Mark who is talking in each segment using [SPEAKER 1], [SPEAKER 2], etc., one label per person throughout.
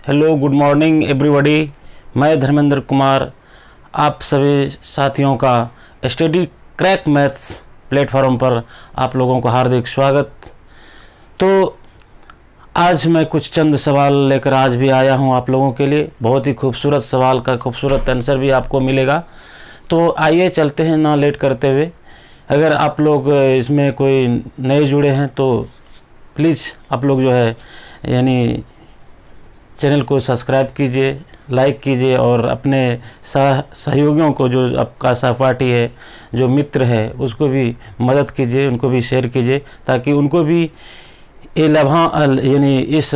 [SPEAKER 1] Hello, good morning everybody. मैं धर्मेंद्र कुमार आप सभी साथियों का स्टडी क्रैक मैथ्स प्लेटफॉर्म पर आप लोगों को हार्दिक स्वागत। तो आज मैं कुछ चंद सवाल लेकर आज भी आया हूं आप लोगों के लिए। बहुत ही खूबसूरत सवाल का खूबसूरत आंसर भी आपको मिलेगा। तो आइए चलते हैं ना लेट करते हुए। अगर आप लोग इसमें कोई नए जुड़े हैं तो प्लीज़ आप लोग जो है यानी चैनल को सब्सक्राइब कीजिए, लाइक कीजिए और अपने सहयोगियों को, जो आपका सहपाठी है, जो मित्र है, उसको भी मदद कीजिए, उनको भी शेयर कीजिए ताकि उनको भी ये इस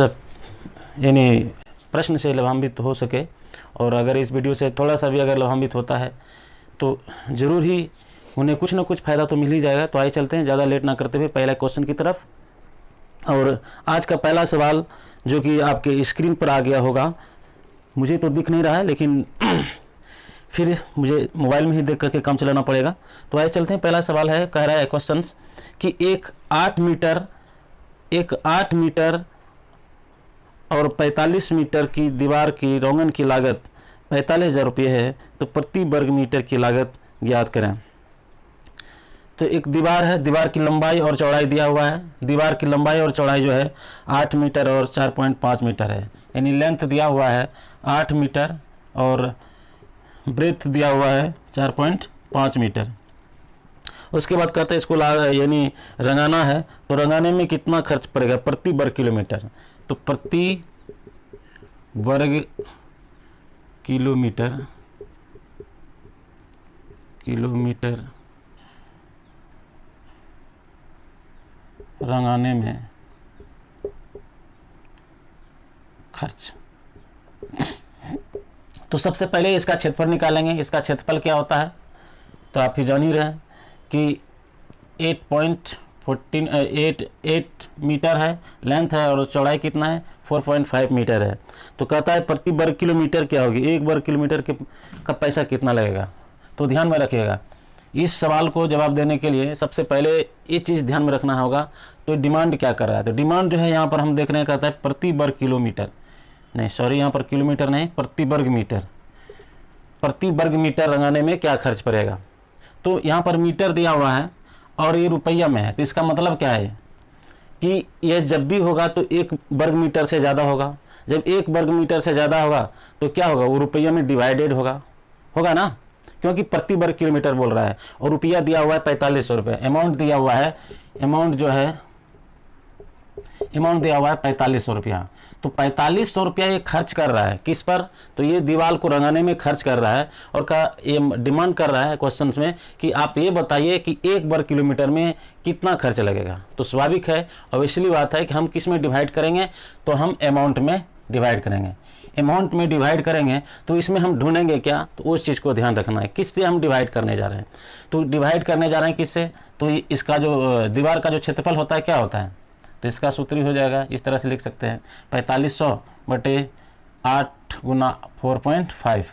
[SPEAKER 1] प्रश्न से लाभान्वित हो सके। और अगर इस वीडियो से थोड़ा सा भी अगर लाभान्वित होता है तो ज़रूर ही उन्हें कुछ ना कुछ फ़ायदा तो मिल ही जाएगा। तो आइए चलते हैं ज़्यादा लेट ना करते हुए पहले क्वेश्चन की तरफ। और आज का पहला सवाल जो कि आपके स्क्रीन पर आ गया होगा, मुझे तो दिख नहीं रहा है लेकिन फिर मुझे मोबाइल में ही देख करके काम चलाना पड़ेगा। तो आइए चलते हैं। पहला सवाल है, कह रहा है क्वेश्चंस कि एक 8 मीटर और 45 मीटर की दीवार की रोगन की लागत 45,000 रुपये है, तो प्रति वर्ग मीटर की लागत ज्ञात करें। तो एक दीवार है, दीवार की लंबाई और चौड़ाई दिया हुआ है। दीवार की लंबाई और चौड़ाई जो है 8 मीटर और 4.5 मीटर है, यानी लेंथ दिया हुआ है 8 मीटर और ब्रेथ दिया हुआ है 4.5 मीटर। उसके बाद कहते हैं इसको यानी रंगाना है, तो रंगाने में कितना खर्च पड़ेगा प्रति वर्ग किलोमीटर। तो प्रति वर्ग किलोमीटर रंगाने में खर्च। तो सबसे पहले इसका क्षेत्रफल निकालेंगे। इसका क्षेत्रफल क्या होता है तो आप ही जान ही रहे हैं कि 8 मीटर है लेंथ है और चौड़ाई कितना है 4.5 मीटर है। तो कहता है प्रति वर्ग किलोमीटर क्या होगी, एक वर्ग किलोमीटर का पैसा कितना लगेगा। तो ध्यान में रखिएगा, इस सवाल को जवाब देने के लिए सबसे पहले ये चीज़ ध्यान में रखना होगा। तो डिमांड क्या कर रहा है, तो डिमांड जो है यहाँ पर हम देख रहे हैं, कहता है प्रति वर्ग किलोमीटर, नहीं सॉरी यहाँ पर किलोमीटर नहीं, प्रति वर्ग मीटर। प्रति वर्ग मीटर रंगाने में क्या खर्च पड़ेगा। तो यहाँ पर मीटर दिया हुआ है और ये रुपया में है, तो इसका मतलब क्या है कि यह जब भी होगा तो 1 वर्ग मीटर से ज़्यादा होगा। जब 1 वर्ग मीटर से ज़्यादा होगा तो क्या होगा, वो रुपया में डिवाइडेड होगा ना, क्योंकि प्रति वर्ग किलोमीटर बोल रहा है। और रुपया दिया हुआ है 4500 रुपये, अमाउंट दिया हुआ है 4500 रुपया। तो 4500 रुपया ये खर्च कर रहा है किस पर, तो ये दीवार को रंगाने में खर्च कर रहा है। और ये डिमांड कर रहा है क्वेश्चंस में कि आप ये बताइए कि 1 वर्ग किलोमीटर में कितना खर्च लगेगा। तो स्वाभाविक है, ऑब्वियसली बात है कि हम किस में डिवाइड करेंगे, तो हम अमाउंट में डिवाइड करेंगे। अमाउंट में डिवाइड करेंगे तो इसमें हम ढूंढेंगे क्या, तो उस चीज़ को ध्यान रखना है किससे हम डिवाइड करने जा रहे हैं। तो डिवाइड करने जा रहे हैं किससे, तो इसका जो दीवार का जो क्षेत्रफल होता है क्या होता है, तो इसका सूत्र हो जाएगा, इस तरह से लिख सकते हैं 4500 बटे 8 गुना 4.5।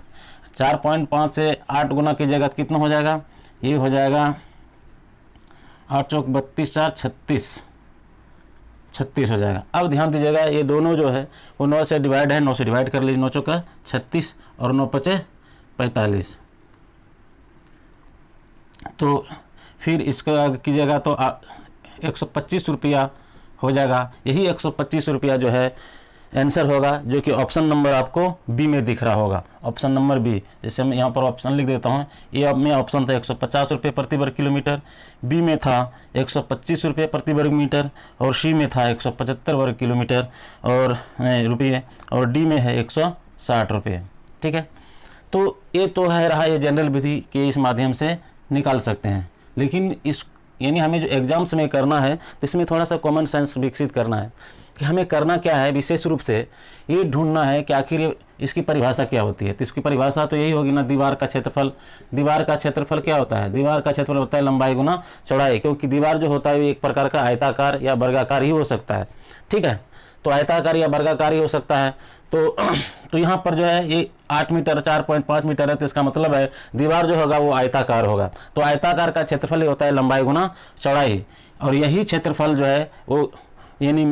[SPEAKER 1] 4.5 से 8 गुना कीजिएगा तो कितना हो जाएगा, ये हो जाएगा 8 चौक 32 4 36 हो जाएगा। अब ध्यान दीजिएगा, ये दोनों जो है वो 9 से डिवाइड है, 9 से डिवाइड कर लीजिए, 9 चौका 36 और 9 पचे 45। तो फिर इसको कीजिएगा तो 125 रुपया हो जाएगा। यही 125 रुपया जो है आंसर होगा, जो कि ऑप्शन नंबर आपको बी में दिख रहा होगा। ऑप्शन नंबर बी, जैसे मैं यहाँ पर ऑप्शन लिख देता हूँ, ए में ऑप्शन था 150 रुपये प्रति वर्ग किलोमीटर, बी में था 125 रुपये प्रति वर्ग मीटर और सी में था 175 वर्ग किलोमीटर और रुपये, और डी में है 160 रुपये। ठीक है, तो ये तो है रहा ये जनरल विधि के इस माध्यम से निकाल सकते हैं। लेकिन इस यानी हमें जो एग्जाम्स में करना है तो इसमें थोड़ा सा कॉमन सेंस विकसित करना है कि हमें करना क्या है, विशेष रूप से ये ढूंढना है कि आखिर इसकी परिभाषा क्या होती है। तो इसकी परिभाषा तो यही होगी ना, दीवार का क्षेत्रफल। दीवार का क्षेत्रफल क्या होता है, दीवार का क्षेत्रफल होता है लंबाई गुना चौड़ाई, क्योंकि दीवार जो होता है वो एक प्रकार का आयताकार या वर्गाकार ही हो सकता है। ठीक है, तो आयताकार या वर्गाकार ही हो सकता है। तो यहाँ पर जो है ये 8 मीटर 4.5 मीटर है, तो इसका मतलब है दीवार जो होगा वो आयताकार होगा। तो आयताकार का क्षेत्रफल ही होता है लंबाई गुना चौड़ाई, और यही क्षेत्रफल जो है वो यानी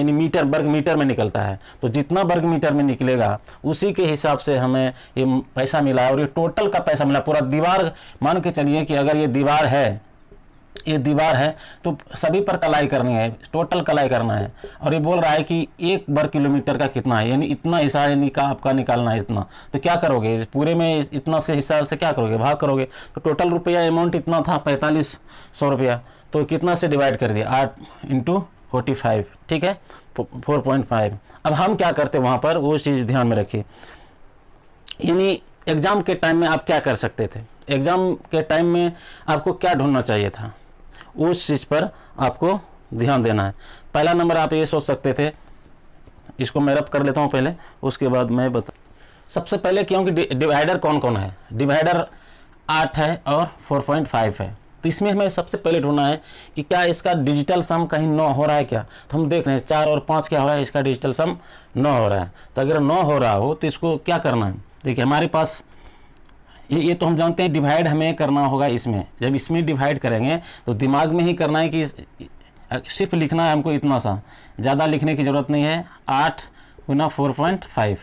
[SPEAKER 1] मीटर, वर्ग मीटर में निकलता है। तो जितना वर्ग मीटर में निकलेगा उसी के हिसाब से हमें ये पैसा मिला। और ये टोटल का पैसा मिला, पूरा दीवार मान के चलिए कि अगर ये दीवार है तो सभी पर कलाई करनी है, टोटल कलाई करना है। और ये बोल रहा है कि 1 वर्ग किलोमीटर का कितना है, यानी इतना हिस्सा है आपका निकालना है इतना। तो क्या करोगे, पूरे में इतना से हिस्सा से क्या करोगे, भाग करोगे। तो टोटल रुपया अमाउंट इतना था 4500 रुपया, तो कितना से डिवाइड कर दिया, 8 × 45, ठीक है, 4.5। अब हम क्या करते वहाँ पर, वो चीज़ ध्यान में रखिए। यानी एग्ज़ाम के टाइम में आप क्या कर सकते थे, एग्ज़ाम के टाइम में आपको क्या ढूंढना चाहिए था, उस चीज़ पर आपको ध्यान देना है। पहला नंबर आप ये सोच सकते थे, इसको मैं रब कर लेता हूँ पहले, उसके बाद मैं बता। सबसे पहले क्योंकि डिवाइडर कौन कौन है, डिवाइडर 8 है और 4.5 है। तो इसमें हमें सबसे पहले ढूंढना है कि क्या इसका डिजिटल सम कहीं 9 हो रहा है क्या। तो हम देख रहे हैं 4 और 5 क्या हो रहा है, इसका डिजिटल सम 9 हो रहा है। तो अगर 9 हो रहा हो तो इसको क्या करना है, देखिए हमारे पास ये तो हम जानते हैं डिवाइड हमें करना होगा इसमें। जब इसमें डिवाइड करेंगे तो दिमाग में ही करना है कि सिर्फ लिखना है हमको इतना सा, ज़्यादा लिखने की ज़रूरत नहीं है। 8 × 4.5,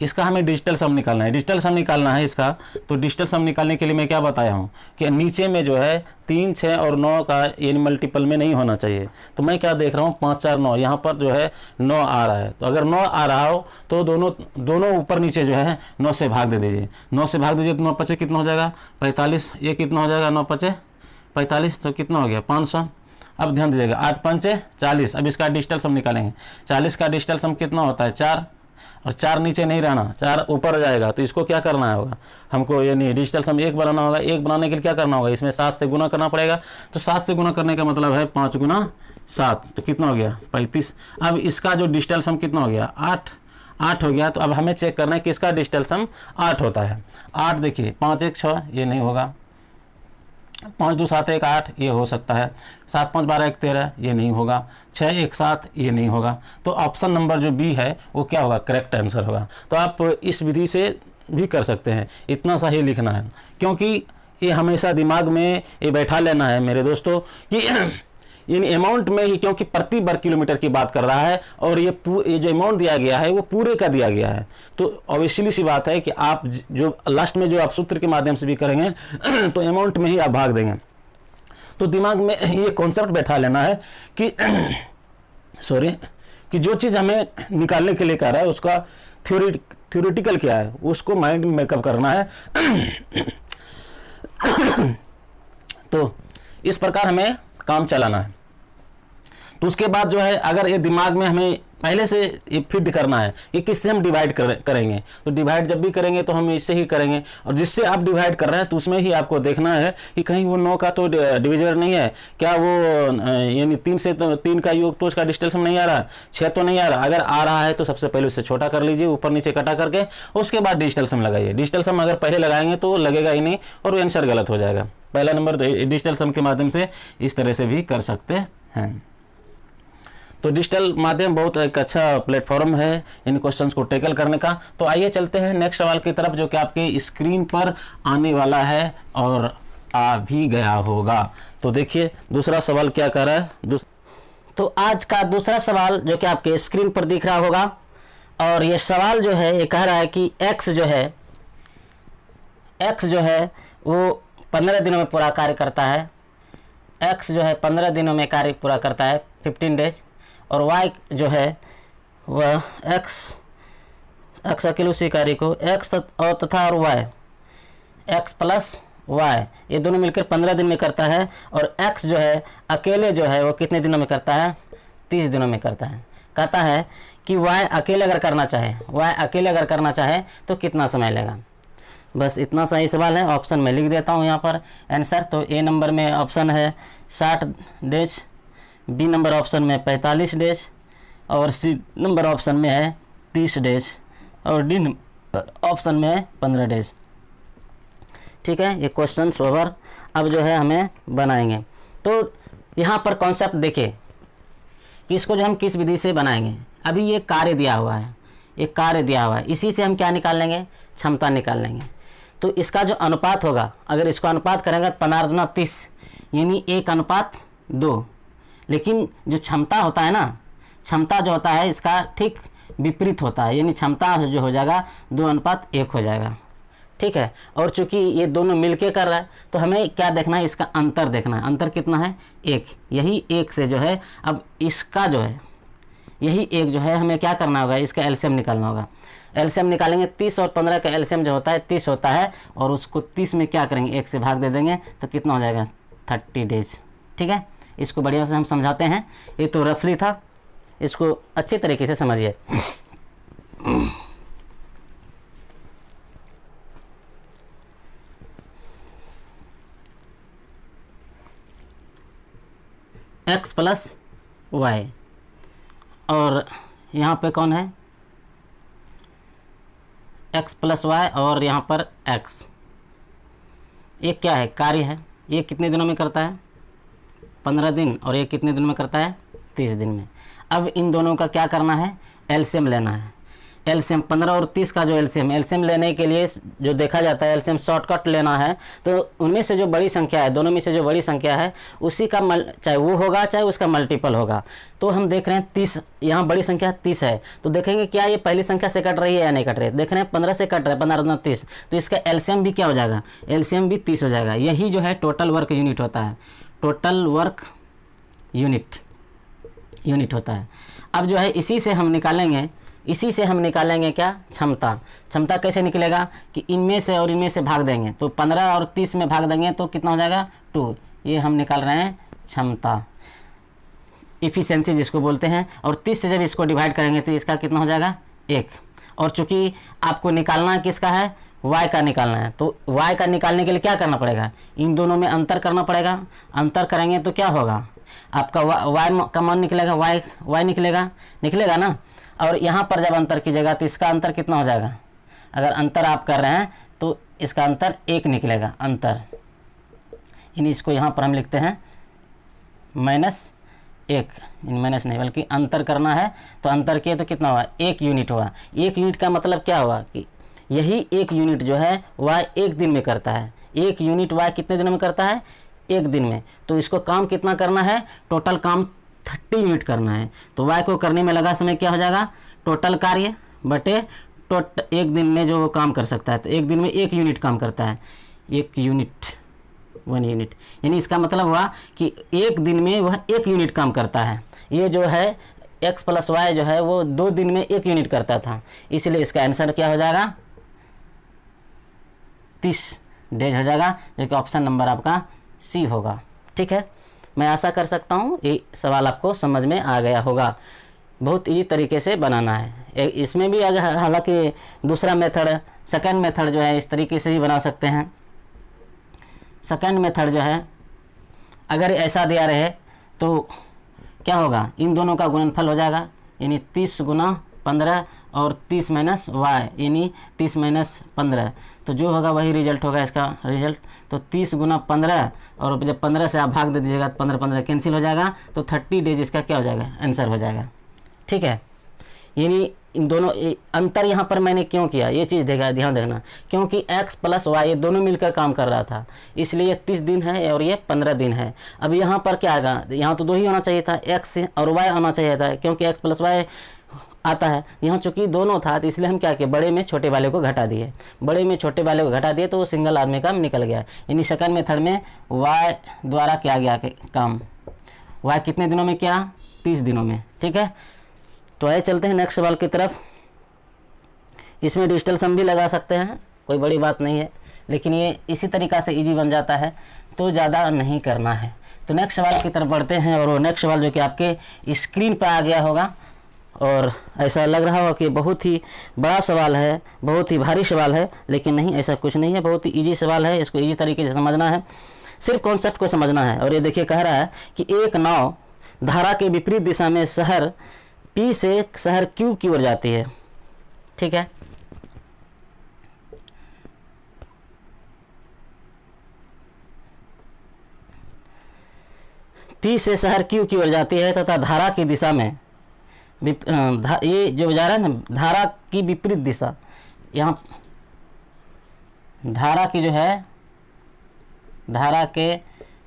[SPEAKER 1] इसका हमें डिजिटल सम निकालना है, डिजिटल सम निकालना है इसका। तो डिजिटल सम निकालने के लिए मैं क्या बताया हूँ कि नीचे में जो है 3, 6 और 9 का यानी मल्टीपल में नहीं होना चाहिए। तो मैं क्या देख रहा हूँ, 5, 4, 9, यहाँ पर जो है 9 आ रहा है। तो अगर 9 आ रहा हो तो दोनों ऊपर नीचे जो है 9 से भाग दे दीजिए। 9 से भाग दीजिए तो 9 × 5 कितना हो जाएगा, 45। ये कितना हो जाएगा, 9 × 5 45, तो कितना हो गया, 500। अब ध्यान दीजिएगा, 8 × 5 40। अब इसका डिजिटल सम निकालेंगे। 40 का डिजिटल सम कितना होता है, 4, और 4 नीचे नहीं रहना, 4 ऊपर जाएगा। तो इसको क्या करना होगा हमको, यानी डिजिटल सम 1 बनाना होगा। 1 बनाने के लिए क्या करना होगा, इसमें 7 से गुना करना पड़ेगा। तो 7 से गुना करने का मतलब है 5 × 7, तो कितना हो गया, 35। अब इसका जो डिजिटल सम कितना हो गया, 8 हो गया। तो अब हमें चेक करना है कि इसका डिजिटल सम 8 होता है। 8 देखिए, 5 1 6, ये नहीं होगा। 5 2 7 1 8, ये हो सकता है। 7 5 12 1 13, ये नहीं होगा। 6 1 7, ये नहीं होगा। तो ऑप्शन नंबर जो बी है वो क्या होगा, करेक्ट आंसर होगा। तो आप इस विधि से भी कर सकते हैं, इतना सा ही लिखना है, क्योंकि ये हमेशा दिमाग में ये बैठा लेना है मेरे दोस्तों कि इन अमाउंट में ही, क्योंकि प्रति वर्ग किलोमीटर की बात कर रहा है और ये जो अमाउंट दिया गया है वो पूरे का दिया गया है। तो ऑब्वियसली सी बात है कि आप जो लास्ट में जो आप सूत्र के माध्यम से भी करेंगे तो अमाउंट में ही आप भाग देंगे। तो दिमाग में ये कॉन्सेप्ट बैठा लेना है कि कि जो चीज़ हमें निकालने के लिए कह रहा है उसका थ्योरेटिकल क्या है, उसको माइंड में मेकअप करना है। तो इस प्रकार हमें काम चलाना है। तो उसके बाद जो है, अगर ये दिमाग में हमें पहले से ये फिट करना है कि किससे हम डिवाइड करेंगे, तो डिवाइड जब भी करेंगे तो हम इससे ही करेंगे। और जिससे आप डिवाइड कर रहे हैं तो उसमें ही आपको देखना है कि कहीं वो 9 का तो डिविजन नहीं है क्या, वो यानी 3 से तो 3 का योग तो उसका डिजिटल सम नहीं आ रहा, 6 तो नहीं आ रहा। अगर आ रहा है तो सबसे पहले उससे छोटा कर लीजिए, ऊपर नीचे कटा करके, उसके बाद डिजिटल सम लगाइए। डिजिटल सम अगर पहले लगाएंगे तो लगेगा ही नहीं और वो आंसर गलत हो जाएगा। पहला नंबर डिजिटल सम के माध्यम से इस तरह से भी कर सकते हैं। तो डिजिटल माध्यम बहुत एक अच्छा प्लेटफॉर्म है इन क्वेश्चंस को टैकल करने का। तो आइए चलते हैं नेक्स्ट सवाल की तरफ, जो कि आपके स्क्रीन पर आने वाला है और आ भी गया होगा। तो देखिए दूसरा सवाल क्या कर रहा है।
[SPEAKER 2] तो आज का दूसरा सवाल जो कि आपके स्क्रीन पर दिख रहा होगा, और ये सवाल जो है ये कह रहा है कि x जो है वो 15 दिनों में पूरा कार्य करता है। x जो है 15 दिनों में कार्य पूरा करता है, 15 डेज। और y जो है वह x अकेले उसी कार्य को x और तथा और y, x प्लस y, ये दोनों मिलकर 15 दिन में करता है। और x जो है अकेले जो है वो कितने दिनों में करता है, 30 दिनों में करता है। कहता है कि y अकेले अगर करना चाहे तो कितना समय लेगा। बस इतना सा ही सवाल है। ऑप्शन में लिख देता हूँ यहाँ पर आंसर। तो ए नंबर में ऑप्शन है 60 डेज, बी नंबर ऑप्शन में 45 डेज, और सी नंबर ऑप्शन में है 30 डेज, और डी ऑप्शन में है 15 डेज। ठीक है, ये क्वेश्चन ओवर। अब जो है हमें बनाएंगे। तो यहाँ पर कॉन्सेप्ट देखिए कि इसको जो हम किस विधि से बनाएंगे। अभी ये कार्य दिया हुआ है, इसी से हम क्या निकाल लेंगे, क्षमता निकाल लेंगे। तो इसका जो अनुपात होगा, अगर इसको अनुपात करेंगे तो 15 दूना 30, यानी 1:2। लेकिन जो क्षमता होता है ना, क्षमता जो होता है इसका ठीक विपरीत होता है, यानी क्षमता जो हो जाएगा 2:1 हो जाएगा। ठीक है, और चूंकि ये दोनों मिलके कर रहा है तो हमें क्या देखना है, इसका अंतर देखना है। अंतर कितना है, 1। यही 1 से जो है अब इसका जो है यही 1 जो है हमें क्या करना होगा, इसका एलसीएम निकालना होगा। एलसीएम निकालेंगे, 30 और 15 का एलसीएम जो होता है 30 होता है, और उसको 30 में क्या करेंगे, 1 से भाग दे देंगे तो कितना हो जाएगा, 30 डेज। ठीक है, इसको बढ़िया से हम समझाते हैं। ये तो रफली था, इसको अच्छे तरीके से समझिए। x प्लस वाई, और यहाँ पे कौन है, x प्लस वाई, और यहाँ पर x। ये क्या है, कार्य है। ये कितने दिनों में करता है, 15 दिन, और ये कितने दिन में करता है, 30 दिन में। अब इन दोनों का क्या करना है, एलसीएम लेना है। एलसीएम 15 और 30 का जो एलसीएम लेने के लिए जो देखा जाता है, एलसीएम शॉर्टकट लेना है, तो उनमें से जो बड़ी संख्या है, दोनों में से जो बड़ी संख्या है उसी का चाहे वो होगा चाहे उसका मल्टीपल होगा। तो हम देख रहे हैं 30, यहाँ बड़ी संख्या 30 है, तो देखेंगे क्या ये पहली संख्या से कट रही है या नहीं कट रही है। देख रहे हैं 15 से कट रहा है, 15 और 30, तो इसका एलसीएम भी क्या हो जाएगा, एलसीएम भी 30 हो जाएगा। यही जो है टोटल वर्क यूनिट होता है, टोटल वर्क यूनिट होता है। अब जो है इसी से हम निकालेंगे क्या, क्षमता। क्षमता कैसे निकलेगा कि इनमें से और इनमें से भाग देंगे, तो 15 और 30 में भाग देंगे तो कितना हो जाएगा, 2। ये हम निकाल रहे हैं क्षमता, इफिशिएंसी जिसको बोलते हैं। और 30 से जब इसको डिवाइड करेंगे तो इसका कितना हो जाएगा, 1। और चूंकि आपको निकालना किसका है, y का निकालना है, तो y का निकालने के लिए क्या करना पड़ेगा, इन दोनों में अंतर करना पड़ेगा। अंतर करेंगे तो क्या होगा, आपका y का मान निकलेगा, y निकलेगा ना। और यहाँ पर जब अंतर कीजिएगा तो इसका अंतर कितना हो जाएगा, अगर अंतर आप कर रहे हैं तो इसका अंतर 1 निकलेगा, अंतर। यानी इसको यहाँ पर हम लिखते हैं -1, माइनस नहीं बल्कि अंतर करना है, तो अंतर किए तो कितना हुआ, 1 यूनिट हुआ। 1 यूनिट का मतलब क्या हुआ कि यही 1 यूनिट जो है y 1 दिन में करता है। 1 यूनिट y कितने दिनों में करता है, 1 दिन में। तो इसको काम कितना करना है, टोटल काम 30 यूनिट करना है। तो y को करने में लगा समय क्या हो जाएगा, टोटल कार्य बटे 1 दिन में जो वो काम कर सकता है। तो 1 दिन में 1 यूनिट काम करता है, 1 यूनिट, 1 यूनिट। यानी इसका मतलब हुआ कि 1 दिन में वह 1 यूनिट काम करता है। ये जो है x प्लस वाई जो है वो 2 दिन में 1 यूनिट करता था, इसलिए इसका आंसर क्या हो जाएगा, 30 डेज हो जाएगा, जो कि ऑप्शन नंबर आपका सी होगा। ठीक है, मैं आशा कर सकता हूँ ये सवाल आपको समझ में आ गया होगा। बहुत इजी तरीके से बनाना है। इसमें भी अगर हालांकि दूसरा मेथड, सेकंड मेथड जो है इस तरीके से भी बना सकते हैं। सेकंड मेथड जो है अगर ऐसा दिया रहे तो क्या होगा, इन दोनों का गुणनफल हो जाएगा, यानी 30 गुना 15 और 30 माइनस वाई, यानी 30 माइनस 15, तो जो होगा वही रिजल्ट होगा इसका रिजल्ट। तो 30 गुना 15, और जब 15 से आप भाग दे दीजिएगा तो 15 कैंसिल हो जाएगा, तो 30 डेज इसका क्या हो जाएगा, आंसर हो जाएगा। ठीक है, यानी इन दोनों अंतर यहाँ पर मैंने क्यों किया, ये चीज़ ध्यान देखना, क्योंकि x प्लस वाई ये दोनों मिलकर काम कर रहा था, इसलिए 30 दिन है और ये 15 दिन है। अब यहाँ पर क्या आएगा, यहाँ तो 2 ही होना चाहिए था, x और y होना चाहिए था, क्योंकि x प्लस वाई आता है। यहाँ चूंकि दोनों था तो इसलिए हम क्या किए, बड़े में छोटे वाले को घटा दिए, तो वो सिंगल आदमी का निकल गया। यानी सेकंड मेथड में y द्वारा किया गया काम, y कितने दिनों में किया, 30 दिनों में। ठीक है, तो आइए चलते हैं नेक्स्ट सवाल की तरफ। इसमें डिजिटल सम भी लगा सकते हैं, कोई बड़ी बात नहीं है, लेकिन ये इसी तरीक़ा से इजी बन जाता है, तो ज़्यादा नहीं करना है। तो नेक्स्ट सवाल की तरफ बढ़ते हैं, और वो नेक्स्ट सवाल जो कि आपके स्क्रीन पर आ गया होगा, और ऐसा लग रहा होगा कि बहुत ही बड़ा सवाल है, बहुत ही भारी सवाल है, लेकिन नहीं, ऐसा कुछ नहीं है, बहुत ही ईजी सवाल है। इसको ईजी तरीके से समझना है, सिर्फ कॉन्सेप्ट को समझना है। और ये देखिए कह रहा है कि एक नाव धारा के विपरीत दिशा में शहर P से शहर Q की ओर जाती है। ठीक है, P से शहर Q की ओर जाती है तथा धारा की दिशा में ये जो जा रहा है ना, धारा की विपरीत दिशा, यहाँ धारा की जो है धारा के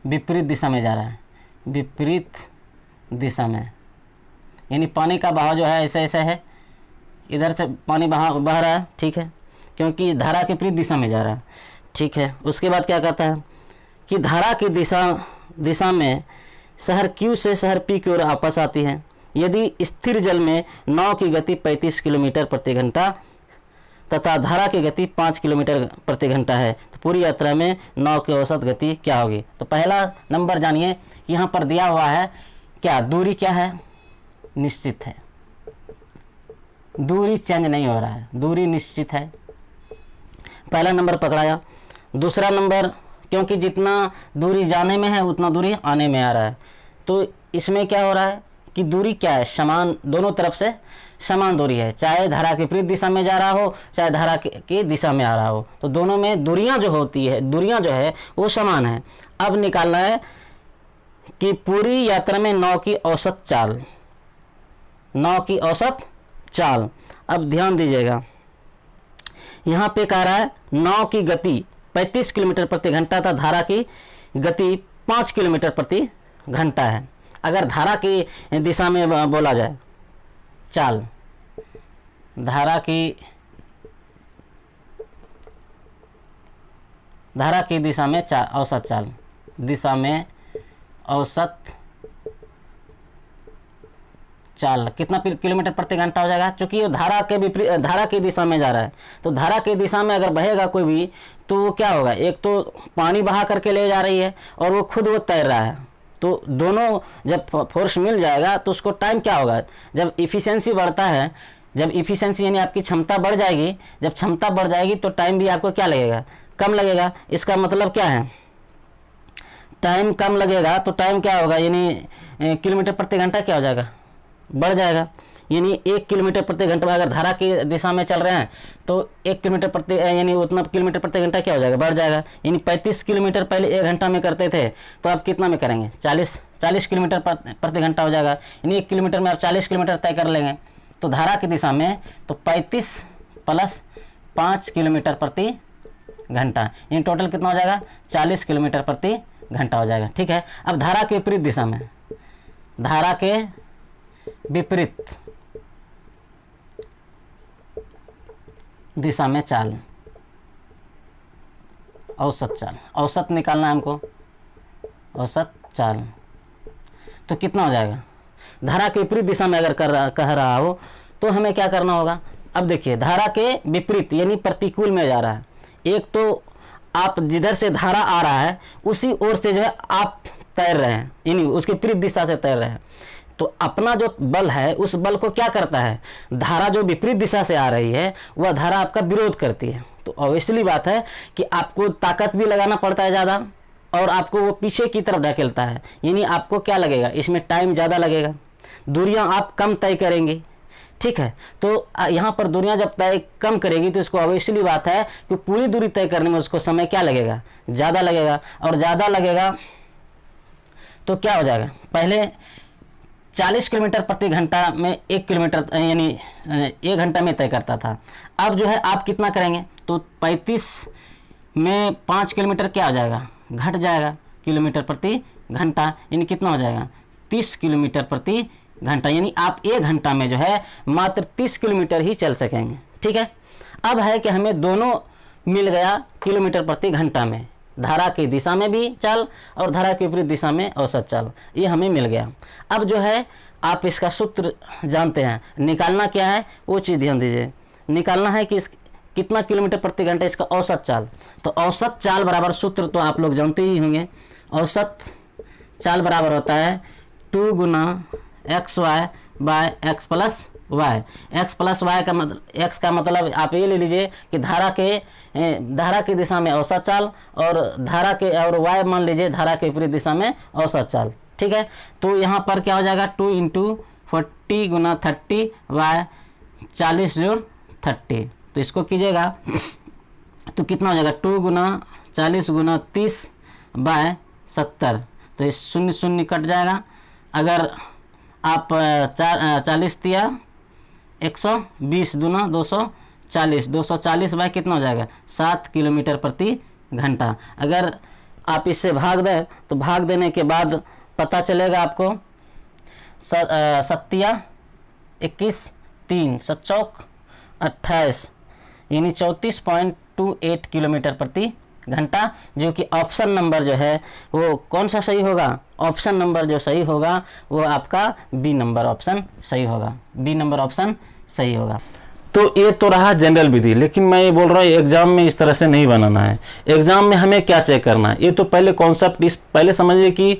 [SPEAKER 2] विपरीत दिशा में जा रहा है, विपरीत दिशा में, यानी पानी का बहाव जो है ऐसे ऐसे है, इधर से पानी बह रहा है, ठीक है, क्योंकि धारा के विपरीत दिशा में जा रहा है, ठीक है। उसके बाद क्या कहता है कि धारा की दिशा में शहर Q से शहर P की ओर वापस आती है यदि स्थिर जल में नाव की गति 35 किलोमीटर प्रति घंटा तथा धारा की गति 5 किलोमीटर प्रति घंटा है, तो पूरी यात्रा में नाव की औसत गति क्या होगी। तो पहला नंबर जानिए, यहाँ पर दिया हुआ है क्या, दूरी क्या है, निश्चित है, दूरी चेंज नहीं हो रहा है, दूरी निश्चित है, पहला नंबर पकड़ाया। दूसरा नंबर, क्योंकि जितना दूरी जाने में है उतना दूरी आने में आ रहा है, तो इसमें क्या हो रहा है कि दूरी क्या है, समान, दोनों तरफ से समान दूरी है, चाहे धारा के विपरीत दिशा में जा रहा हो चाहे धारा की दिशा में आ रहा हो, तो दोनों में दूरियां जो होती है, दूरियां जो है वो समान है। अब निकालना है कि पूरी यात्रा में नाव की औसत चाल, नाव की औसत चाल। अब ध्यान दीजिएगा, यहाँ पे कह रहा है नाव की गति 35 किलोमीटर प्रति घंटा था, धारा की गति 5 किलोमीटर प्रति घंटा है। अगर धारा की दिशा में बोला जाए चाल, धारा की दिशा में औसत चाल, दिशा में औसत चाल कितना किलोमीटर प्रति घंटा हो जाएगा, क्योंकि ये धारा की दिशा में जा रहा है, तो धारा की दिशा में अगर बहेगा कोई भी तो वो क्या होगा, एक तो पानी बहा करके ले जा रही है और वो खुद वो तैर रहा है, तो दोनों जब फोर्स मिल जाएगा तो उसको टाइम क्या होगा, जब इफ़िशेंसी बढ़ता है, जब इफ़िशेंसी यानी आपकी क्षमता बढ़ जाएगी, जब क्षमता बढ़ जाएगी तो टाइम भी आपको क्या लगेगा, कम लगेगा। इसका मतलब क्या है, टाइम कम लगेगा तो टाइम क्या होगा, यानी किलोमीटर प्रति घंटा क्या हो जाएगा, बढ़ जाएगा। यानी 1 किलोमीटर प्रति घंटा में अगर धारा की दिशा में चल रहे हैं तो 1 किलोमीटर प्रति यानी उतना किलोमीटर प्रति घंटा क्या हो जाएगा, बढ़ जाएगा। यानी 35 किलोमीटर पहले 1 घंटा में करते थे तो आप कितना में करेंगे, 40 किलोमीटर प्रति घंटा हो जाएगा। यानी 1 किलोमीटर में आप 40 किलोमीटर तय कर लेंगे। तो धारा की दिशा में तो 35 + 5 किलोमीटर प्रति घंटा, यानी टोटल कितना हो जाएगा, 40 किलोमीटर प्रति घंटा हो जाएगा। ठीक है। अब धारा के विपरीत दिशा में, धारा के विपरीत दिशा में चाल, औसत चाल, औसत निकालना है हमको, औसत चाल तो कितना हो जाएगा। धारा के विपरीत दिशा में अगर कह रहा हो तो हमें क्या करना होगा। अब देखिए, धारा के विपरीत यानी प्रतिकूल में जा रहा है, एक तो आप जिधर से धारा आ रहा है उसी ओर से जो है आप तैर रहे हैं, यानी उसके विपरीत दिशा से तैर रहे हैं। तो अपना जो बल है उस बल को क्या करता है, धारा जो विपरीत दिशा से आ रही है वह धारा आपका विरोध करती है। तो ऑब्वियसली बात है कि आपको ताकत भी लगाना पड़ता है ज़्यादा और आपको वो पीछे की तरफ ढकेलता है, यानी आपको क्या लगेगा, इसमें टाइम ज़्यादा लगेगा, दूरियां आप कम तय करेंगे। ठीक है। तो यहाँ पर दूरियां जब तय कम करेगी तो इसको ऑब्वियसली बात है कि पूरी दूरी तय करने में उसको समय क्या लगेगा, ज़्यादा लगेगा। और ज़्यादा लगेगा तो क्या हो जाएगा, पहले 40 किलोमीटर प्रति घंटा में 1 किलोमीटर यानी 1 घंटा में तय करता था। अब जो है आप कितना करेंगे, तो 35 में 5 किलोमीटर क्या हो जाएगा, घट जाएगा किलोमीटर प्रति घंटा, यानी कितना हो जाएगा 30 किलोमीटर प्रति घंटा, यानी आप 1 घंटा में जो है मात्र 30 किलोमीटर ही चल सकेंगे। ठीक है। अब है कि हमें दोनों मिल गया किलोमीटर प्रति घंटा में, धारा की दिशा में भी चाल और धारा के विपरीत दिशा में औसत चाल, ये हमें मिल गया। अब जो है आप इसका सूत्र जानते हैं, निकालना क्या है वो चीज़ ध्यान दीजिए। निकालना है कि कितना किलोमीटर प्रति घंटा इसका औसत चाल, तो औसत चाल बराबर सूत्र तो आप लोग जानते ही होंगे, औसत चाल बराबर होता है 2 × xy / x + y। x + y का मतलब, x का मतलब आप ये ले लीजिए कि धारा की दिशा में औसत चाल और धारा के, और y मान लीजिए धारा के विपरीत दिशा में औसत चाल। ठीक है। तो यहाँ पर क्या हो जाएगा 2 × 40 × 30 y 40 × 30, तो इसको कीजिएगा तो कितना हो जाएगा 2 × 40 × 30 / 70, तो इस 0 0 कट जाएगा। अगर आप 40 दिया 120 दूना 240, 240 बाय कितना हो जाएगा 7 किलोमीटर प्रति घंटा। अगर आप इससे भाग दें तो भाग देने के बाद पता चलेगा आपको सत्तिया 21, 3 7 28 यानी 34.28 किलोमीटर प्रति घंटा, जो कि ऑप्शन नंबर जो है वो कौन सा सही होगा? ऑप्शन नंबर जो सही होगा वो आपका बी नंबर ऑप्शन सही होगा, बी नंबर ऑप्शन सही होगा।
[SPEAKER 1] तो ये तो रहा जनरल विधि, लेकिन मैं ये बोल रहा हूँ एग्जाम में इस तरह से नहीं बनाना है। एग्जाम में हमें क्या चेक करना है, ये तो पहले कॉन्सेप्ट इस पहले समझिए कि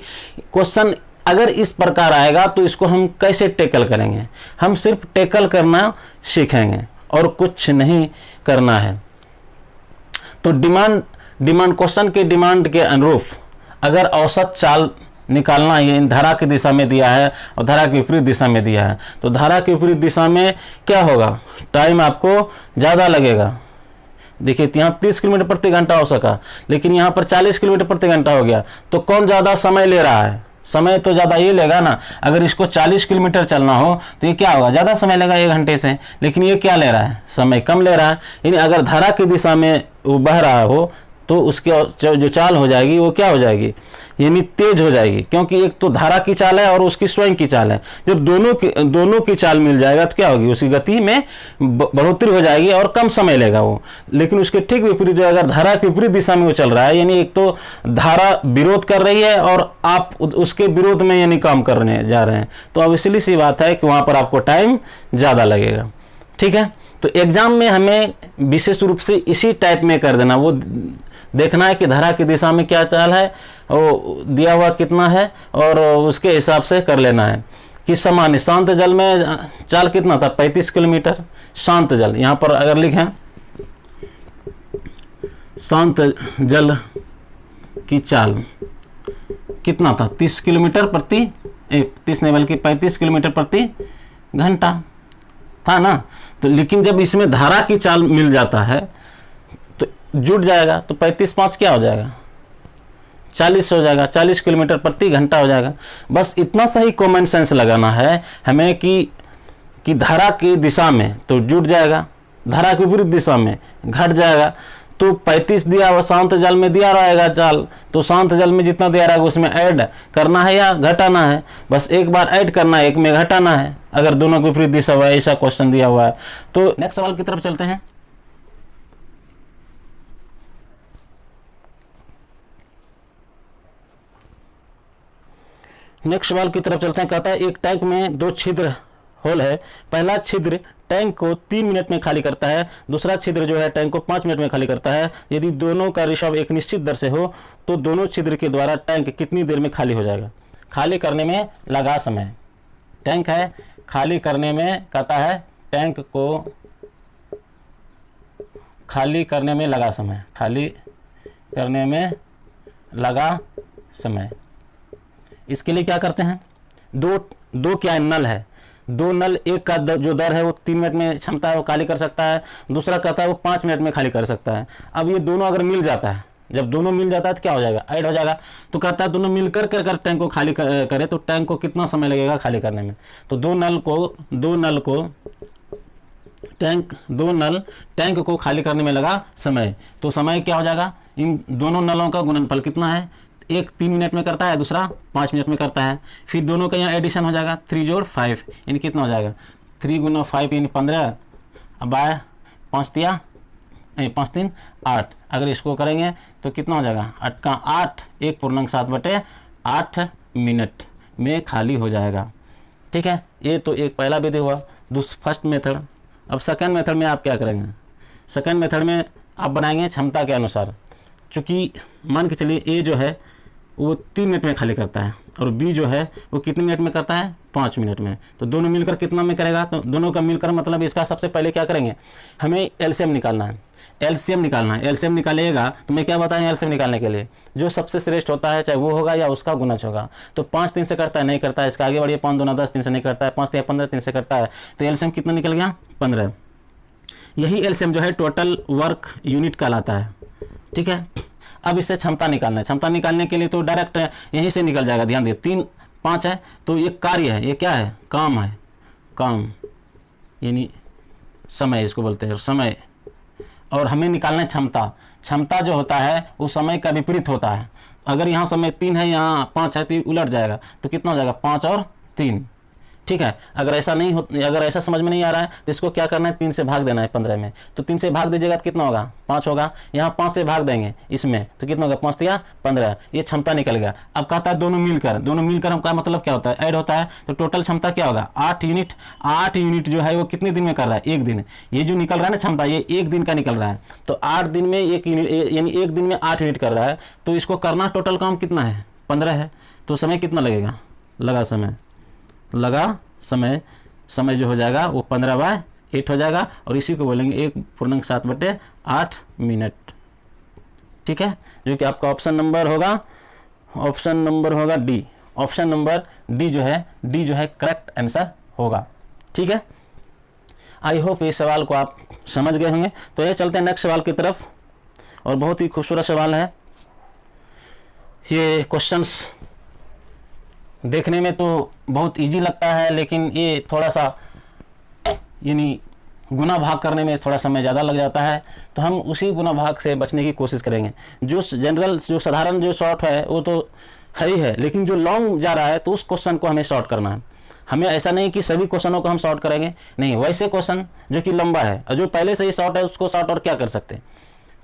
[SPEAKER 1] क्वेश्चन अगर इस प्रकार आएगा तो इसको हम कैसे टैकल करेंगे। हम सिर्फ टैकल करना सीखेंगे और कुछ नहीं करना है। तो डिमांड क्वेश्चन के डिमांड के अनुरूप अगर औसत चाल निकालना ये धारा की दिशा में दिया है और धारा के विपरीत दिशा में दिया है, तो धारा के विपरीत दिशा में क्या होगा? टाइम आपको ज़्यादा लगेगा। देखिए यहाँ 30 किलोमीटर प्रति घंटा हो सका, लेकिन यहाँ पर 40 किलोमीटर प्रति घंटा हो गया, तो कौन ज़्यादा समय ले रहा है? समय तो ज़्यादा ये लेगा ना। अगर इसको 40 किलोमीटर चलना हो तो ये क्या होगा? ज़्यादा समय लेगा 1 घंटे से, लेकिन ये क्या ले रहा है? समय कम ले रहा है। यानी अगर धारा की दिशा में वो बह रहा हो तो उसकी जो चाल हो जाएगी वो क्या हो जाएगी? यानी तेज हो जाएगी, क्योंकि एक तो धारा की चाल है और उसकी स्वयं की चाल है। जब दोनों की चाल मिल जाएगा तो क्या होगी? उसकी गति में बढ़ोतरी हो जाएगी और कम समय लेगा वो। लेकिन उसके ठीक विपरीत जो अगर धारा के विपरीत दिशा में वो चल रहा है, यानी एक तो धारा विरोध कर रही है और आप उसके विरोध में यानी काम करने जा रहे हैं, तो अब इसलिए सी बात है कि वहाँ पर आपको टाइम ज़्यादा लगेगा। ठीक है, तो एग्जाम में हमें विशेष रूप से इसी टाइप में कर देना, वो देखना है कि धारा की दिशा में क्या चाल है, वो दिया हुआ कितना है, और उसके हिसाब से कर लेना है कि सामान्य शांत जल में चाल कितना था? 35 किलोमीटर। शांत जल यहाँ पर अगर लिखें शांत जल की चाल कितना था? 30 किलोमीटर प्रति 30 नहीं बल्कि 35 किलोमीटर प्रति घंटा था ना। तो लेकिन जब इसमें धारा की चाल मिल जाता है तो जुट जाएगा, तो 35×5 क्या हो जाएगा? 40 हो जाएगा, 40 किलोमीटर प्रति घंटा हो जाएगा। बस इतना सा ही कॉमन सेंस लगाना है हमें कि धारा की दिशा में तो जुट जाएगा, धारा की विपरीत दिशा में घट जाएगा। तो 35 दिया हुआ शांत जल में दिया रहेगा चाल, तो शांत जल में जितना दिया रहेगा उसमें ऐड करना है या घटाना है? बस एक बार ऐड करना है, एक में घटाना है, अगर दोनों की विपरीत दिशा हुआ है, ऐसा क्वेश्चन दिया हुआ है। तो नेक्स्ट सवाल की तरफ चलते हैं। नेक्स्ट सवाल की तरफ चलते हैं। कहता है एक टैंक में 2 छिद्र होल है। पहला छिद्र टैंक को 3 मिनट में खाली करता है, दूसरा छिद्र जो है टैंक को 5 मिनट में खाली करता है। यदि दोनों का रिसाव एक निश्चित दर से हो तो दोनों छिद्र के द्वारा टैंक कितनी देर में खाली हो जाएगा? खाली करने में लगा समय, टैंक है खाली करने में, कहता है टैंक को खाली करने में लगा समय, खाली करने में लगा समय। इसके लिए क्या करते हैं? दो क्या नल है, 2 नल, एक का जो दर है वो 3 मिनट में क्षमता है वो खाली कर सकता है, दूसरा कहता है वो 5 मिनट में खाली कर सकता है। अब ये दोनों अगर मिल जाता है, जब दोनों मिल जाता है तो क्या हो जाएगा? ऐड हो जाएगा। तो कहता है दोनों मिलकर कर टैंक को खाली करे तो टैंक को कितना समय लगेगा खाली करने में? तो दो नल टैंक को खाली करने में लगा समय, तो समय क्या हो जाएगा? इन दोनों नलों का गुणनफल कितना है? एक 3 मिनट में करता है, दूसरा 5 मिनट में करता है। फिर दोनों का यहाँ एडिशन हो जाएगा, 3 जोड़ 5 यानी कितना हो जाएगा? 3 गुना 5 यानी 15, अब आया 5 3 8। अगर इसको करेंगे तो कितना हो जाएगा? 8 का 8 1.7/8 मिनट में खाली हो जाएगा। ठीक है, ये तो एक पहला विधि हुआ, फर्स्ट मेथड। अब सेकेंड मेथड में आप क्या करेंगे? सेकेंड मेथड में आप बनाएंगे क्षमता के अनुसार। चूँकि मान के चलिए ए जो है वो 3 मिनट में खाली करता है और बी जो है वो कितने मिनट में करता है? 5 मिनट में। तो दोनों मिलकर कितना में करेगा? तो दोनों का मिलकर मतलब इसका सबसे पहले क्या करेंगे? हमें एलसीएम निकालना है। एलसीएम निकालिएगा तो मैं क्या बताएं एलसीएम निकालने के लिए? जो सबसे श्रेष्ठ होता है चाहे वो होगा या उसका गुणज होगा। तो 5 3 से करता है, नहीं करता है, इसका आगे बढ़िए, 5 2 10 3 से नहीं करता है, 5 3 15 3 से करता है, तो एलसीएम कितना निकल गया? 15। यही एलसीएम जो है टोटल वर्क यूनिट कहलाता है। ठीक है, अब इससे क्षमता निकालना है। क्षमता निकालने के लिए तो डायरेक्ट यहीं से निकल जाएगा। ध्यान दिए 3 5 है तो ये कार्य है, ये क्या है? काम है, काम यानी समय, इसको बोलते हैं समय। और हमें निकालना है क्षमता। क्षमता जो होता है वो समय का विपरीत होता है। अगर यहाँ समय 3 है यहाँ 5 है तो उलट जाएगा, तो कितना हो जाएगा? 5 और 3 ठीक है। अगर ऐसा नहीं हो, अगर ऐसा समझ में नहीं आ रहा है तो इसको क्या करना है, 3 से भाग देना है 15 में। तो 3 से भाग दीजिएगा तो कितना होगा, 5 होगा। यहाँ 5 से भाग देंगे इसमें तो कितना होगा, 5 या 15, ये क्षमता निकल गया। अब कहता है दोनों मिलकर का मतलब क्या होता है, ऐड होता है। तो टोटल क्षमता क्या होगा, 8 यूनिट। 8 यूनिट जो है वो कितने दिन में कर रहा है, 1 दिन। ये जो निकल रहा है ना क्षमता, ये 1 दिन का निकल रहा है। तो 8 दिन में 1 यूनिट, यानी 1 दिन में 8 यूनिट कर रहा है। तो इसको करना टोटल काम कितना है, 15 है। तो समय कितना लगेगा, लगा समय जो हो जाएगा वो 15/8 हो जाएगा। और इसी को बोलेंगे 1.7/8 मिनट। ठीक है, जो कि आपका ऑप्शन नंबर होगा डी। ऑप्शन नंबर डी जो है करेक्ट आंसर होगा। ठीक है, आई होप इस सवाल को आप समझ गए होंगे। तो ये चलते हैं नेक्स्ट सवाल की तरफ, और बहुत ही खूबसूरत सवाल है। ये क्वेश्चंस देखने में तो बहुत इजी लगता है, लेकिन ये थोड़ा सा यानी गुना भाग करने में थोड़ा समय ज़्यादा लग जाता है। तो हम उसी गुना भाग से बचने की कोशिश करेंगे। जो जनरल, जो साधारण, जो शॉर्ट है वो तो है ही है, लेकिन जो लॉन्ग जा रहा है तो उस क्वेश्चन को हमें शॉर्ट करना है। हमें ऐसा नहीं कि सभी क्वेश्चनों को हम शॉर्ट करेंगे, नहीं, वैसे क्वेश्चन जो कि लंबा है और जो पहले से ही शॉर्ट है उसको शॉर्ट और क्या कर सकते हैं,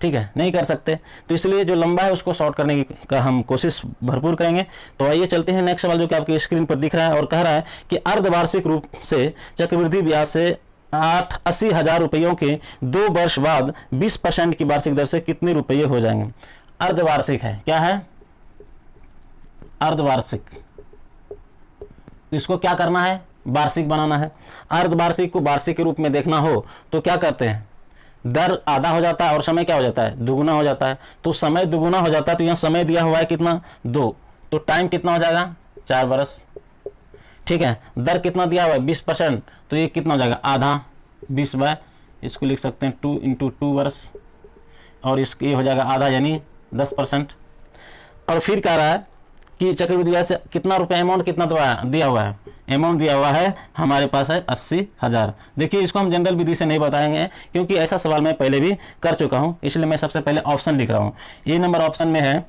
[SPEAKER 1] ठीक है, नहीं कर सकते। तो इसलिए जो लंबा है उसको शॉर्ट करने की का हम कोशिश भरपूर करेंगे। तो आइए चलते हैं नेक्स्ट सवाल, जो कि आपकी स्क्रीन पर दिख रहा है और कह रहा है कि अर्धवार्षिक रूप से चक्रवृद्धि ब्याज से 80,000 रुपयों के 2 वर्ष बाद 20% की वार्षिक दर से कितने रुपये हो जाएंगे। अर्धवार्षिक है, क्या है, अर्धवार्षिक। तो इसको क्या करना है, वार्षिक बनाना है। अर्धवार्षिक को वार्षिक के रूप में देखना हो तो क्या करते हैं, दर आधा हो जाता है और समय क्या हो जाता है, दुगुना हो जाता है। तो समय दुगुना हो जाता है, तो यहाँ समय दिया हुआ है कितना, 2, तो टाइम कितना हो जाएगा, 4 वर्ष। ठीक है, दर कितना दिया हुआ है, 20%, तो ये कितना हो जाएगा, आधा, 20 बाय, इसको लिख सकते हैं 2 × 2 वर्ष, और इसके ये हो जाएगा आधा, यानी 10%। और फिर कह रहा है कि चक्रवृद्धि ब्याज से कितना रुपये, अमाउंट कितना दिया हुआ है, अमाउंट दिया हुआ है हमारे पास है 80,000। देखिए, इसको हम जनरल विधि से नहीं बताएंगे, क्योंकि ऐसा सवाल मैं पहले भी कर चुका हूं, इसलिए मैं सबसे पहले ऑप्शन लिख रहा हूं। ए नंबर ऑप्शन में है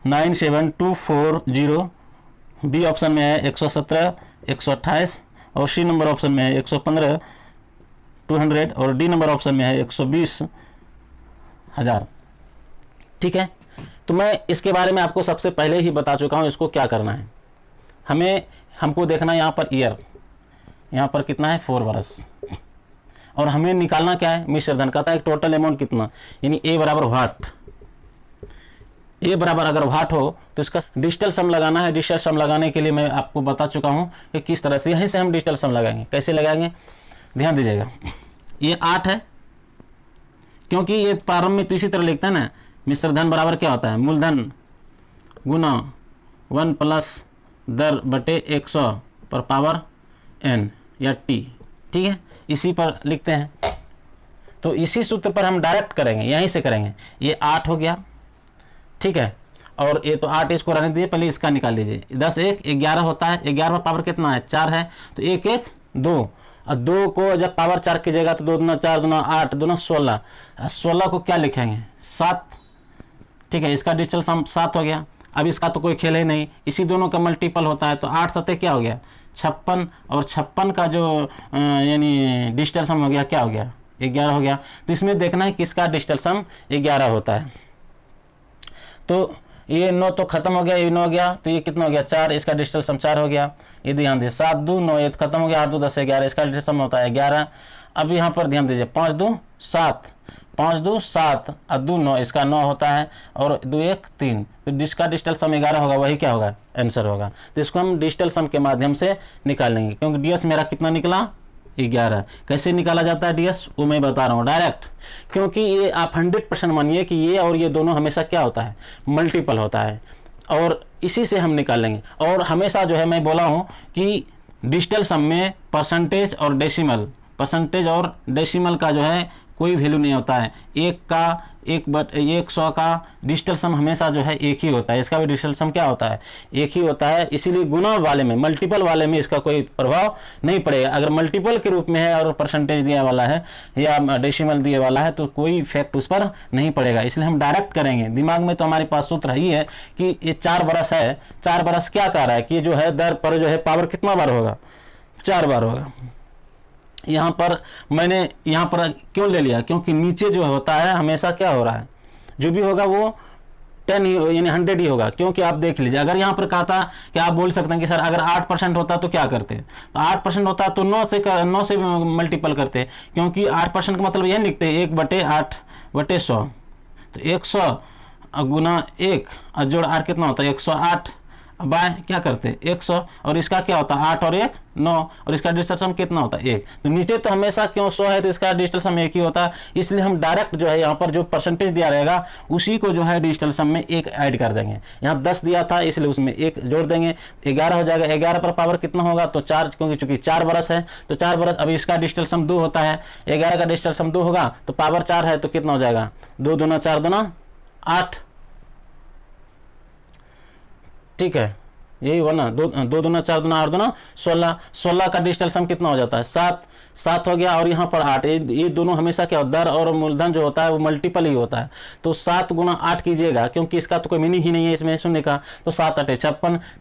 [SPEAKER 1] 97240, बी ऑप्शन में है 117, 128, और सी नंबर ऑप्शन में है 115, 200, और डी नंबर ऑप्शन में है 120,000। ठीक है, तो मैं इसके बारे में आपको सबसे पहले ही बता चुका हूं। इसको क्या करना है, हमको देखना है यहाँ पर ईयर, यहाँ पर कितना है, 4 वर्ष, और हमें निकालना क्या है, मिश्र धन। कहता है टोटल अमाउंट कितना, यानी ए बराबर व्हाट, ए बराबर अगर व्हाट हो तो इसका डिजिटल सम लगाना है। डिजिटल सम लगाने के लिए मैं आपको बता चुका हूँ कि किस तरह से, यहीं से हम डिजिटल सम लगाएंगे। कैसे लगाएंगे, ध्यान दीजिएगा। ये 8 है, क्योंकि ये प्रारंभ में तो इसी तरह लिखता है ना, मिश्र धन बराबर क्या होता है, मूलधन गुना 1 प्लस दर बटे 100 पर पावर n या t। ठीक है, इसी पर लिखते हैं। तो इसी सूत्र पर हम डायरेक्ट करेंगे, यहीं से करेंगे। ये 8 हो गया, ठीक है, और ये तो 8, इसको रहने दीजिए, पहले इसका निकाल लीजिए। 10 1 11 होता है, 11 पर पावर कितना है, 4 है, तो 1 1 2, और 2 को जब पावर 4 कीजिएगा तो 2 दूना 4 दूना 8 दूना 16, 16 को क्या लिखेंगे, 7। ठीक है, इसका डिजिटल सम 7 हो गया। अब इसका तो कोई खेल ही नहीं, इसी दोनों का मल्टीपल होता है, तो 8 7 क्या हो गया, 56, और 56 का जो यानी डिजिटल सम हो गया, क्या हो गया, 11 हो गया। तो इसमें देखना है किसका डिजिटल सम 11 होता है। तो ये 9 तो खत्म हो गया, ये 9 हो गया, तो ये कितना हो गया, 4, इसका डिजिटल सम 4 हो गया। ये ध्यान दीजिए, 7 2 9, ये खत्म हो गया, 8 2 10 11, इसका डिजिटल सम होता है 11। अब यहाँ पर ध्यान दीजिए, 5 2 7, 5 2 7 और 2 9, इसका 9 होता है, और 2 1 3, तो जिसका डिजिटल सम 11 होगा वही क्या होगा, आंसर होगा। तो इसको हम डिजिटल सम के माध्यम से निकाल लेंगे, क्योंकि डीएस मेरा कितना निकला, 11। कैसे निकाला जाता है डीएस, वो मैं बता रहा हूँ डायरेक्ट, क्योंकि ये आप 100% मानिए कि ये और ये दोनों हमेशा क्या होता है, मल्टीपल होता है, और इसी से हम निकाल लेंगे। और हमेशा जो है मैं बोला हूँ कि डिजिटल सम में परसेंटेज और डेसिमल का जो है कोई वैल्यू नहीं होता है। 100 का डिजिटल सम हमेशा जो है एक ही होता है, इसका भी डिजिटल सम क्या होता है, एक ही होता है। इसीलिए गुना वाले में, मल्टीपल वाले में इसका कोई प्रभाव नहीं पड़ेगा। अगर मल्टीपल के रूप में है और परसेंटेज दिया वाला है या डेसिमल दिए वाला है तो कोई इफेक्ट उस पर नहीं पड़ेगा, इसलिए हम डायरेक्ट करेंगे। दिमाग में तो हमारे पास सूत्र ही है कि ये 4 बरस है, 4 बरस क्या कह रहा है कि जो है दर पर जो है पावर कितना बार होगा, 4 बार होगा। यहाँ पर मैंने यहाँ पर क्यों ले लिया, क्योंकि नीचे जो होता है हमेशा क्या हो रहा है, जो भी होगा वो 10 ही यानी 100 ही होगा। क्योंकि आप देख लीजिए, अगर यहाँ पर कहा था कि आप बोल सकते हैं कि सर अगर 8% होता तो क्या करते, तो 8% होता तो 9 से मल्टीपल करते, क्योंकि 8% का मतलब यह लिखते हैं 1/8/100, तो 100 गुना 1 और जोड़ आर कितना होता है 108 बाय क्या करते 100, और इसका क्या होता है 8 और 1 9, और इसका डिजिटल सम कितना होता है 1। तो नीचे तो हमेशा क्यों 100 है तो इसका डिजिटल सम 1 ही होता है, इसलिए हम डायरेक्ट जो है यहाँ पर जो परसेंटेज दिया रहेगा उसी को जो है डिजिटल सम में 1 ऐड कर देंगे। यहाँ 10 दिया था इसलिए उसमें 1 जोड़ देंगे, 11 हो जाएगा। 11 पर पावर कितना होगा तो 4, क्योंकि चूंकि 4 बरस है तो 4 बरस। अब इसका डिजिटल सम 2 होता है, 11 का डिजिटल सम 2 होगा तो पावर 4 है तो कितना हो जाएगा 2 दूना 4 दूना 8, ठीक है यही हुआ ना, 2 दूना 4 दूना 8 दूना 16, 16 का डिजिटल सम कितना हो जाता है 7 हो गया, और यहाँ पर 8, ये दोनों हमेशा क्या दर और मूलधन जो होता है वो मल्टीपल ही होता है, तो 7 गुना 8 कीजिएगा, क्योंकि इसका तो कोई मीनिंग ही नहीं है इसमें शून्य का, तो 7 8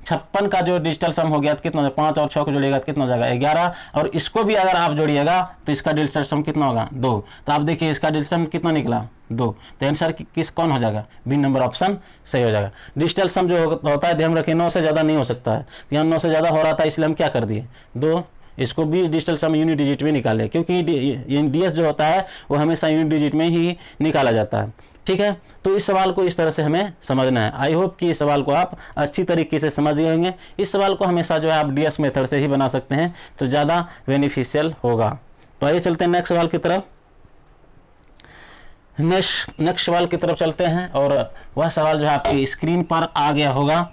[SPEAKER 1] 56 का जो डिजिटल सम हो गया तो कितना हो जाएगा 5 और 6 को जोड़िएगा तो कितना हो जाएगा 11, और इसको भी अगर आप जोड़िएगा तो इसका डिजिटल सम कितना होगा 2। तो आप देखिए इसका डिजिटल सम कितना निकला 2, तो आंसर किस कौन हो जाएगा बी नंबर ऑप्शन सही हो जाएगा। डिजिटल सम जो होता है ध्यान रखिए 9 से ज़्यादा नहीं हो सकता है, यहाँ 9 से ज़्यादा हो रहा था इसलिए हम क्या कर दिए 2, इसको भी डिजिटल सम यूनिट डिजिट में निकाले, क्योंकि डीएस जो होता है वो हमेशा यूनिट डिजिट में ही निकाला जाता है, ठीक है। तो इस सवाल को इस तरह से हमें समझना है। आई होप कि इस सवाल को आप अच्छी तरीके से समझ गए होंगे। इस सवाल को हमेशा जो है आप डीएस मेथड से ही बना सकते हैं तो ज़्यादा बेनिफिशियल होगा। तो आइए चलते हैं नेक्स्ट सवाल की तरफ। नेक्स्ट सवाल की तरफ चलते हैं, और वह सवाल जो है आपकी स्क्रीन पर आ गया होगा,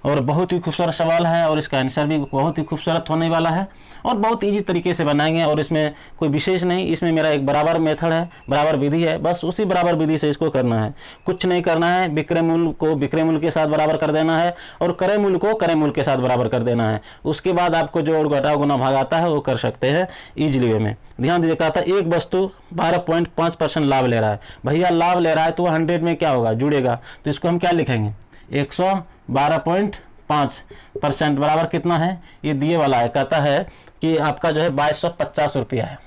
[SPEAKER 1] और बहुत ही खूबसूरत सवाल है और इसका आंसर भी बहुत ही खूबसूरत होने वाला है और बहुत इजी तरीके से बनाएंगे, और इसमें कोई विशेष नहीं, इसमें मेरा एक बराबर मेथड है, बराबर विधि है, बस उसी बराबर विधि से इसको करना है, कुछ नहीं करना है। विक्रय मूल्य को विक्रय मूल्य के साथ बराबर कर देना है और क्रय मूल्य को क्रय मूल्य के साथ बराबर कर देना है। उसके बाद आपको जोड़ घटाव गुना भाग आता है वो कर सकते हैं ईजिली वे में। ध्यान दीजिए, कहा था एक वस्तु 12.5% लाभ ले रहा है, भैया लाभ ले रहा है तो 100 में क्या होगा जुड़ेगा, तो इसको हम क्या लिखेंगे 112.5% बराबर कितना है, ये दिए वाला है, कहता है कि आपका जो है 2250 रुपया है,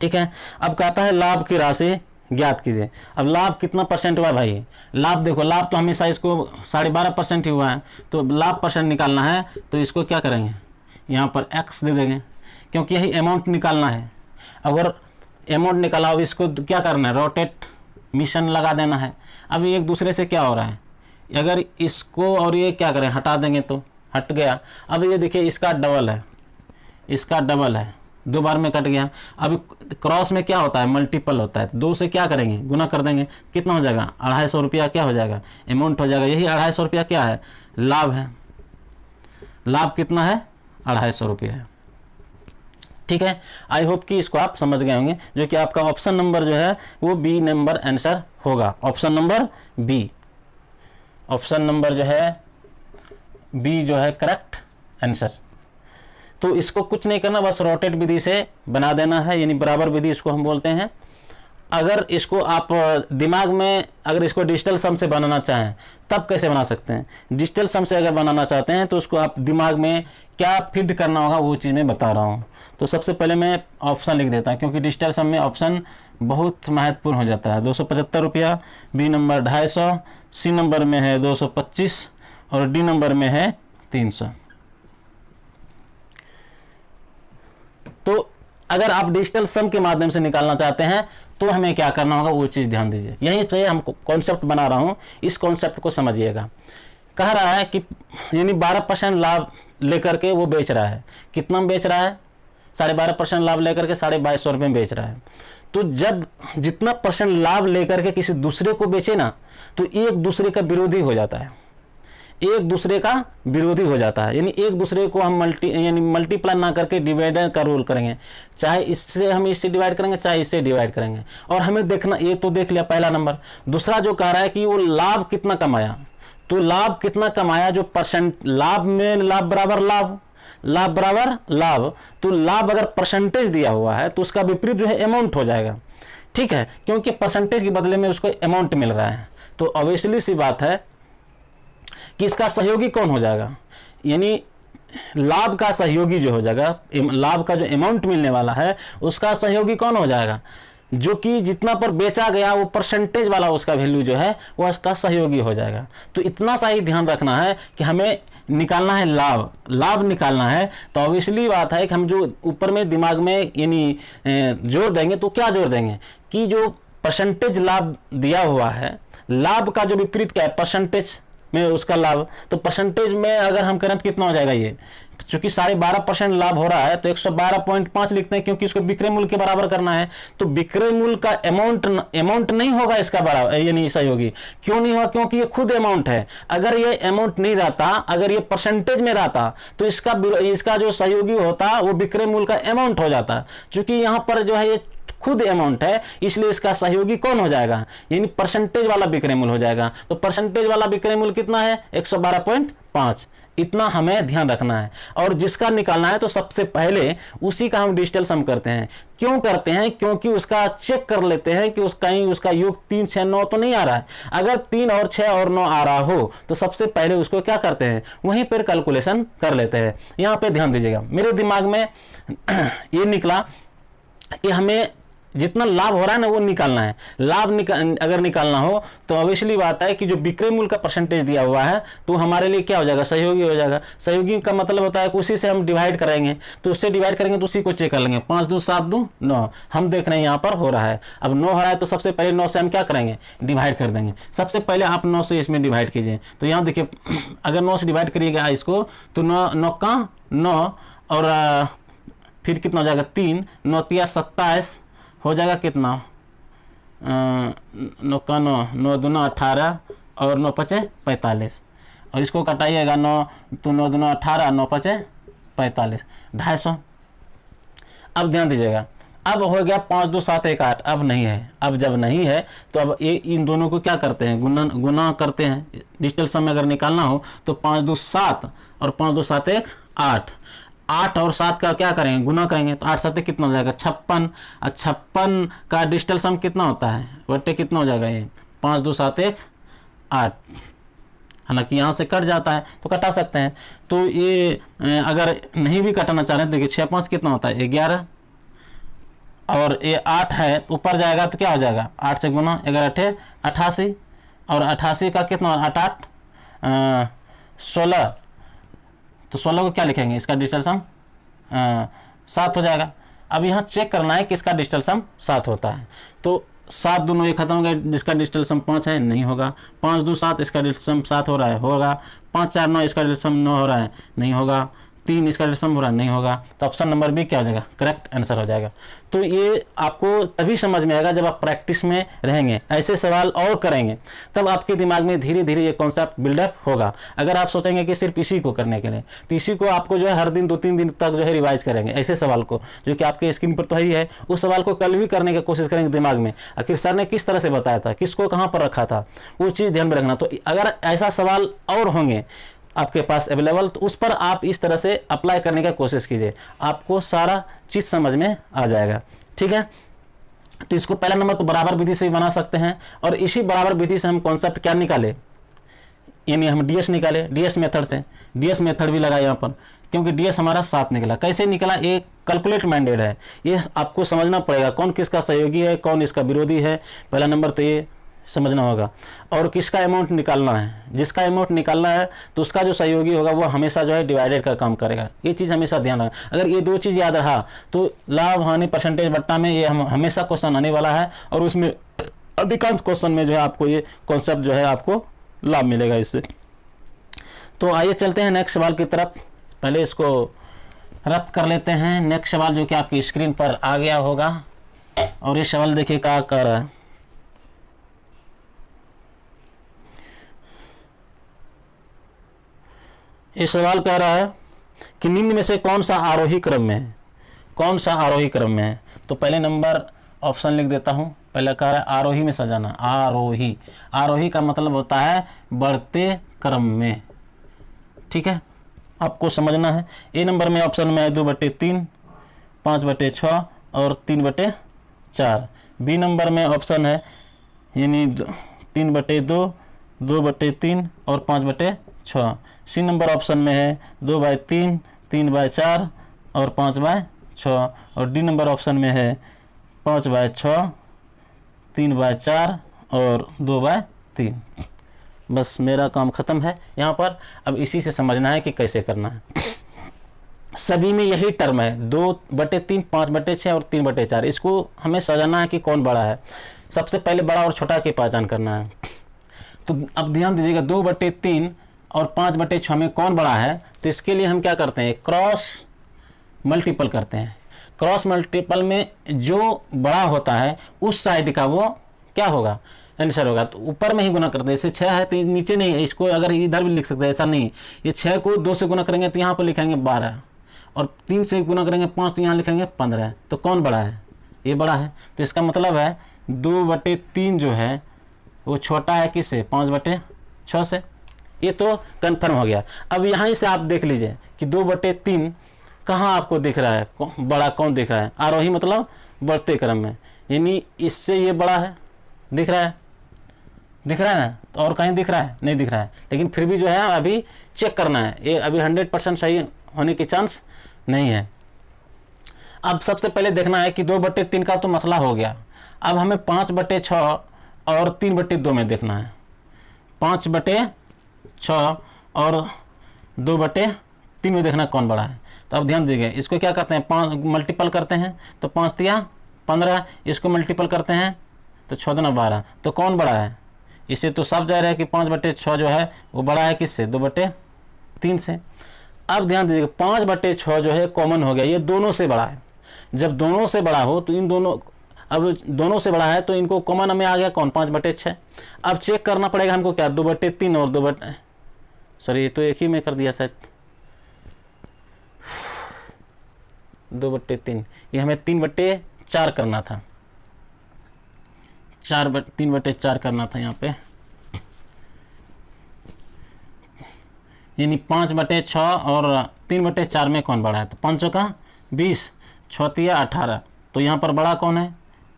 [SPEAKER 1] ठीक है। अब कहता है लाभ की राशि ज्ञात कीजिए। अब लाभ कितना परसेंट हुआ भाई, लाभ देखो, लाभ तो हमेशा इसको 12.5% ही हुआ है, तो लाभ परसेंट निकालना है तो इसको क्या करेंगे यहाँ पर x दे देंगे, क्योंकि यही अमाउंट निकालना है। अगर अमाउंट निकाला अब इसको क्या करना है रोटेट मिशन लगा देना है। अब एक दूसरे से क्या हो रहा है, अगर इसको और ये क्या करें हटा देंगे तो हट गया। अब ये देखिए इसका डबल है, इसका डबल है, 2 बार में कट गया। अब क्रॉस में क्या होता है मल्टीपल होता है, 2 से क्या करेंगे गुना कर देंगे, कितना हो जाएगा 250 रुपया क्या हो जाएगा अमाउंट हो जाएगा। यही 250 रुपया क्या है लाभ है, लाभ कितना है 250 रुपया है, ठीक है। आई होप कि इसको आप समझ गए होंगे, जो कि आपका ऑप्शन नंबर जो है वो बी नंबर आंसर होगा, option number B, option number जो है बी जो है करेक्ट आंसर। तो इसको कुछ नहीं करना, बस रोटेट विधि से बना देना है, यानी बराबर विधि इसको हम बोलते हैं। अगर इसको आप दिमाग में अगर इसको डिजिटल सम से बनाना चाहें तब कैसे बना सकते हैं, डिजिटल सम से अगर बनाना चाहते हैं तो उसको आप दिमाग में क्या फीड करना होगा वो चीज़ मैं बता रहा हूँ। तो सबसे पहले मैं ऑप्शन लिख देता हूँ, क्योंकि डिजिटल सम में ऑप्शन बहुत महत्वपूर्ण हो जाता है। 275 रुपया, बी नंबर 250, सी नंबर में है 225 और डी नंबर में है 300। तो अगर आप डिजिटल सम के माध्यम से निकालना चाहते हैं तो हमें क्या करना होगा वो चीज़ ध्यान दीजिए। यहीं से हम कॉन्सेप्ट बना रहा हूँ, इस कॉन्सेप्ट को समझिएगा। कह रहा है कि यानी 12% लाभ लेकर के वो बेच रहा है, कितना में बेच रहा है 12.5% लाभ लेकर के 2250 रुपये में बेच रहा है। तो जब जितना परसेंट लाभ लेकर के किसी दूसरे को बेचे ना तो एक दूसरे का विरोधी हो जाता है, एक दूसरे का विरोधी हो जाता है, यानी एक दूसरे को हम मल्टीप्लाई ना करके डिवाइडर का रोल करेंगे, चाहे इससे हम इससे डिवाइड करेंगे चाहे इससे डिवाइड करेंगे। और हमें देखना, ये तो देख लिया पहला नंबर। दूसरा जो कह रहा है कि वो लाभ कितना कमाया, तो लाभ कितना कमाया जो परसेंट, लाभ में लाभ बराबर लाभ, लाभ बराबर लाभ, तो लाभ अगर परसेंटेज दिया हुआ है तो उसका विपरीत जो है अमाउंट हो जाएगा, ठीक है, क्योंकि परसेंटेज के बदले में उसको अमाउंट मिल रहा है। तो ऑब्वियसली सी बात है कि इसका सहयोगी कौन हो जाएगा, यानी लाभ का सहयोगी जो हो जाएगा, लाभ का जो अमाउंट मिलने वाला है उसका सहयोगी कौन हो जाएगा, जो कि जितना पर बेचा गया वो परसेंटेज वाला उसका वैल्यू जो है वो उसका सहयोगी हो जाएगा। तो इतना सा ही ध्यान रखना है कि हमें निकालना है लाभ, लाभ निकालना है तो ऑब्वियसली बात है कि हम जो ऊपर में दिमाग में यानी जोड़ देंगे, तो क्या जोड़ देंगे कि जो परसेंटेज लाभ दिया हुआ है, लाभ का जो विपरीत क्या है, परसेंटेज में उसका लाभ, तो परसेंटेज में अगर हम करें तो कितना हो जाएगा, ये चूंकि 12.5% लाभ हो रहा है तो 112.5 लिखते हैं क्योंकि इसको विक्रय मूल्य के बराबर करना है। तो विक्रय मूल्य का अमाउंट नहीं होगा इसका बराबर, यानी सहयोगी क्यों नहीं होगा, क्योंकि ये खुद अमाउंट है। अगर ये अमाउंट नहीं रहता, अगर ये परसेंटेज में रहता तो इसका जो सहयोगी होता वो विक्रय मूल्य का अमाउंट हो जाता। चूंकि यहाँ पर जो है ये खुद अमाउंट है, इसलिए इसका सहयोगी कौन हो जाएगा, यानी परसेंटेज वाला विक्रय मूल्य हो जाएगा। तो परसेंटेज वाला विक्रय मूल्य कितना है, 112.5। इतना हमें ध्यान रखना है। और जिसका निकालना है तो सबसे पहले उसी का हम डिजिटल सम करते हैं। क्यों करते हैं, क्योंकि उसका चेक कर लेते हैं कि उसका योग 3, 6, 9 तो नहीं आ रहा है। अगर 3 और 6 और 9 आ रहा हो तो सबसे पहले उसको क्या करते हैं, वहीं पर कैलकुलेशन कर लेते हैं। यहाँ पे ध्यान दीजिएगा, मेरे दिमाग में ये निकला कि हमें जितना लाभ हो रहा है ना वो निकालना है। लाभ अगर निकालना हो तो ऑब्वियसली बात है कि जो विक्रय मूल्य का परसेंटेज दिया हुआ है तो हमारे लिए क्या हो जाएगा, सहयोगी हो जाएगा। सहयोगी का मतलब होता है कि उसी से हम डिवाइड करेंगे, तो उससे डिवाइड करेंगे तो उसी को चेक कर लेंगे। 5 दूँ 7 दूँ 9, हम देख रहे हैं यहाँ पर हो रहा है। अब 9 हो रहा है तो सबसे पहले 9 से हम क्या करेंगे, डिवाइड कर देंगे। सबसे पहले आप 9 से इसमें डिवाइड कीजिए, तो यहाँ देखिए अगर 9 से डिवाइड करिएगा इसको तो 9 का 9 और फिर कितना हो जाएगा, 3, 9 तिया 27 हो जाएगा कितना, 9 का 9 दूना 18 और 9 पचे 45 और इसको कटाइएगा 9 तो 9 दूना 18, 9 पचे 45, 250। अब ध्यान दीजिएगा, अब हो गया 5 2 7 1 8। अब नहीं है, अब जब नहीं है तो अब ये इन दोनों को क्या करते हैं, गुना करते हैं। डिजिटल सम में अगर निकालना हो तो 5 2 7 और 5 2 7 1 8, 8 और 7 का क्या करेंगे, गुना करेंगे तो 8 7 कितना हो जाएगा, 56। 56 का डिजिटल सम कितना होता है, बट्टे कितना हो जाएगा, ये 5 2 7 1 8। हालांकि यहाँ से कट जाता है तो कटा सकते हैं। तो ये अगर नहीं भी कटाना चाह रहे हैं, देखिए 6 5 कितना होता है, 11 और ये 8 है ऊपर जाएगा तो क्या हो जाएगा, 8 से गुना 11 8 88 और 88 का कितना 8 8 16, तो 16 को क्या लिखेंगे, इसका डिजिटल सम 7 हो जाएगा। अब यहाँ चेक करना है कि इसका डिजिटल सम 7 होता है। तो 7 दोनों ये खत्म हो गया, जिसका डिजिटल सम 5 है, नहीं होगा। 5 2 7 इसका डिजिटल सम 7 हो रहा है, होगा। 5 4 9 इसका डिजिटल सम 9 हो रहा है, नहीं होगा। 3 इसका डिजिटल सम हो रहा है, नहीं होगा। तो ऑप्शन नंबर बी क्या हो जाएगा, करेक्ट आंसर हो जाएगा। तो ये आपको तभी समझ में आएगा जब आप प्रैक्टिस में रहेंगे, ऐसे सवाल और करेंगे, तब आपके दिमाग में धीरे धीरे ये कॉन्सेप्ट बिल्डअप होगा। अगर आप सोचेंगे कि सिर्फ इसी को करने के लिए, तो इसी को आपको जो है हर दिन 2-3 दिन तक जो है रिवाइज करेंगे ऐसे सवाल को, जो कि आपके स्क्रीन पर तो ही है। उस सवाल को कल भी करने की कोशिश करेंगे दिमाग में, आखिर सर ने किस तरह से बताया था, किसको कहाँ पर रखा था, वो चीज़ ध्यान में रखना। तो अगर ऐसा सवाल और होंगे आपके पास अवेलेबल, तो उस पर आप इस तरह से अप्लाई करने की कोशिश कीजिए, आपको सारा चीज़ समझ में आ जाएगा। ठीक है, तो इसको पहला नंबर तो बराबर विधि से भी बना सकते हैं, और इसी बराबर विधि से हम कॉन्सेप्ट क्या निकाले, यानी हम डीएस निकाले, डीएस मेथड से। डीएस मेथड भी लगा यहाँ पर, क्योंकि डीएस हमारा 7 निकला। कैसे निकला, ये कैलकुलेट माइंडेड है, ये आपको समझना पड़ेगा कौन किसका सहयोगी है, कौन इसका विरोधी है। पहला नंबर तो ये समझना होगा, और किसका अमाउंट निकालना है। जिसका अमाउंट निकालना है तो उसका जो सहयोगी होगा वो हमेशा जो है डिवाइडेड का काम करेगा। ये चीज़ हमेशा ध्यान रखना। अगर ये 2 चीज़ याद रहा तो लाभ हानि परसेंटेज बट्टा में ये हम हमेशा क्वेश्चन आने वाला है, और उसमें अधिकांश क्वेश्चन में जो है आपको ये कॉन्सेप्ट जो है आपको लाभ मिलेगा इससे। तो आइए चलते हैं नेक्स्ट सवाल की तरफ। पहले इसको रफ कर लेते हैं। नेक्स्ट सवाल जो कि आपकी स्क्रीन पर आ गया होगा, और ये सवाल देखिए क्या कह रहा है। ये सवाल कह रहा है कि निम्न में से कौन सा आरोही क्रम में है, कौन सा आरोही क्रम में है। तो पहले नंबर ऑप्शन लिख देता हूँ। पहले कह रहा है आरोही में सजाना, आरोही। आरोही का मतलब होता है बढ़ते क्रम में। ठीक है, आपको समझना है। ए नंबर में ऑप्शन में है 2/3, 5/6 और 3/4। बी नंबर में ऑप्शन है यानी 3/2, 2/3 और 5/4। 6। सी नंबर ऑप्शन में है 2/3, 3/4 और 5/6। और डी नंबर ऑप्शन में है 5/6, 3/4 और 2/3। बस मेरा काम ख़त्म है यहाँ पर। अब इसी से समझना है कि कैसे करना है। सभी में यही टर्म है 2/3, 5/6 और 3/4। इसको हमें सजाना है कि कौन बड़ा है। सबसे पहले बड़ा और छोटा की पहचान करना है। तो अब ध्यान दीजिएगा 2/3 और 5/6 में कौन बड़ा है। तो इसके लिए हम क्या करते हैं, क्रॉस मल्टीपल करते हैं। क्रॉस मल्टीपल में जो बड़ा होता है उस साइड का वो क्या होगा, आंसर होगा। तो ऊपर में ही गुना करते हैं। जैसे 6 है तो नीचे नहीं है, इसको अगर इधर भी लिख सकते हैं, ऐसा नहीं। ये 6 को 2 से गुना करेंगे तो यहाँ पर लिखेंगे 12 और 3 से गुना करेंगे 5 तो यहाँ लिखेंगे 15। तो कौन बड़ा है, ये बड़ा है। तो इसका मतलब है 2/3 जो है वो छोटा है किससे, 5/6 से। ये तो कन्फर्म हो गया। अब यहाँ से आप देख लीजिए कि 2/3 कहाँ आपको दिख रहा है, बड़ा कौन दिख रहा है, आरोही मतलब बढ़ते क्रम में, यानी इससे ये बड़ा है, दिख रहा है, दिख रहा है ना। तो और कहीं दिख रहा है, नहीं दिख रहा है। लेकिन फिर भी जो है अभी चेक करना है, ये अभी 100% सही होने की चांस नहीं है। अब सबसे पहले देखना है कि 2/3 का तो मसला हो गया। अब हमें 5/6 और 3/2 में देखना है। 5/6 और 2/3 में देखना कौन बड़ा है। तो अब ध्यान दीजिए, इसको क्या करते हैं, 5 मल्टीपल करते हैं तो 5 तिया 15, इसको मल्टीपल करते हैं तो 6 दूना 12। तो कौन बड़ा है, इससे तो साफ जाहिर है कि 5/6 जो है वो बड़ा है किससे, 2/3 से। अब ध्यान दीजिए 5/6 जो है कॉमन हो गया, ये दोनों से बड़ा है। जब दोनों से बड़ा हो तो इन दोनों, अब दोनों से बड़ा है तो इनको कॉमन में आ गया कौन, 5/6। अब चेक करना पड़ेगा हमको क्या, 2/3 और 2/, ये तो एक ही में कर दिया शायद, 2/3। ये हमें 3/4 करना था, 3/4 करना था यहाँ पे। यानी 5/6 और 3/4 में कौन बड़ा है। तो 5 का 20, 6 तिया 18। तो यहाँ पर बड़ा कौन है,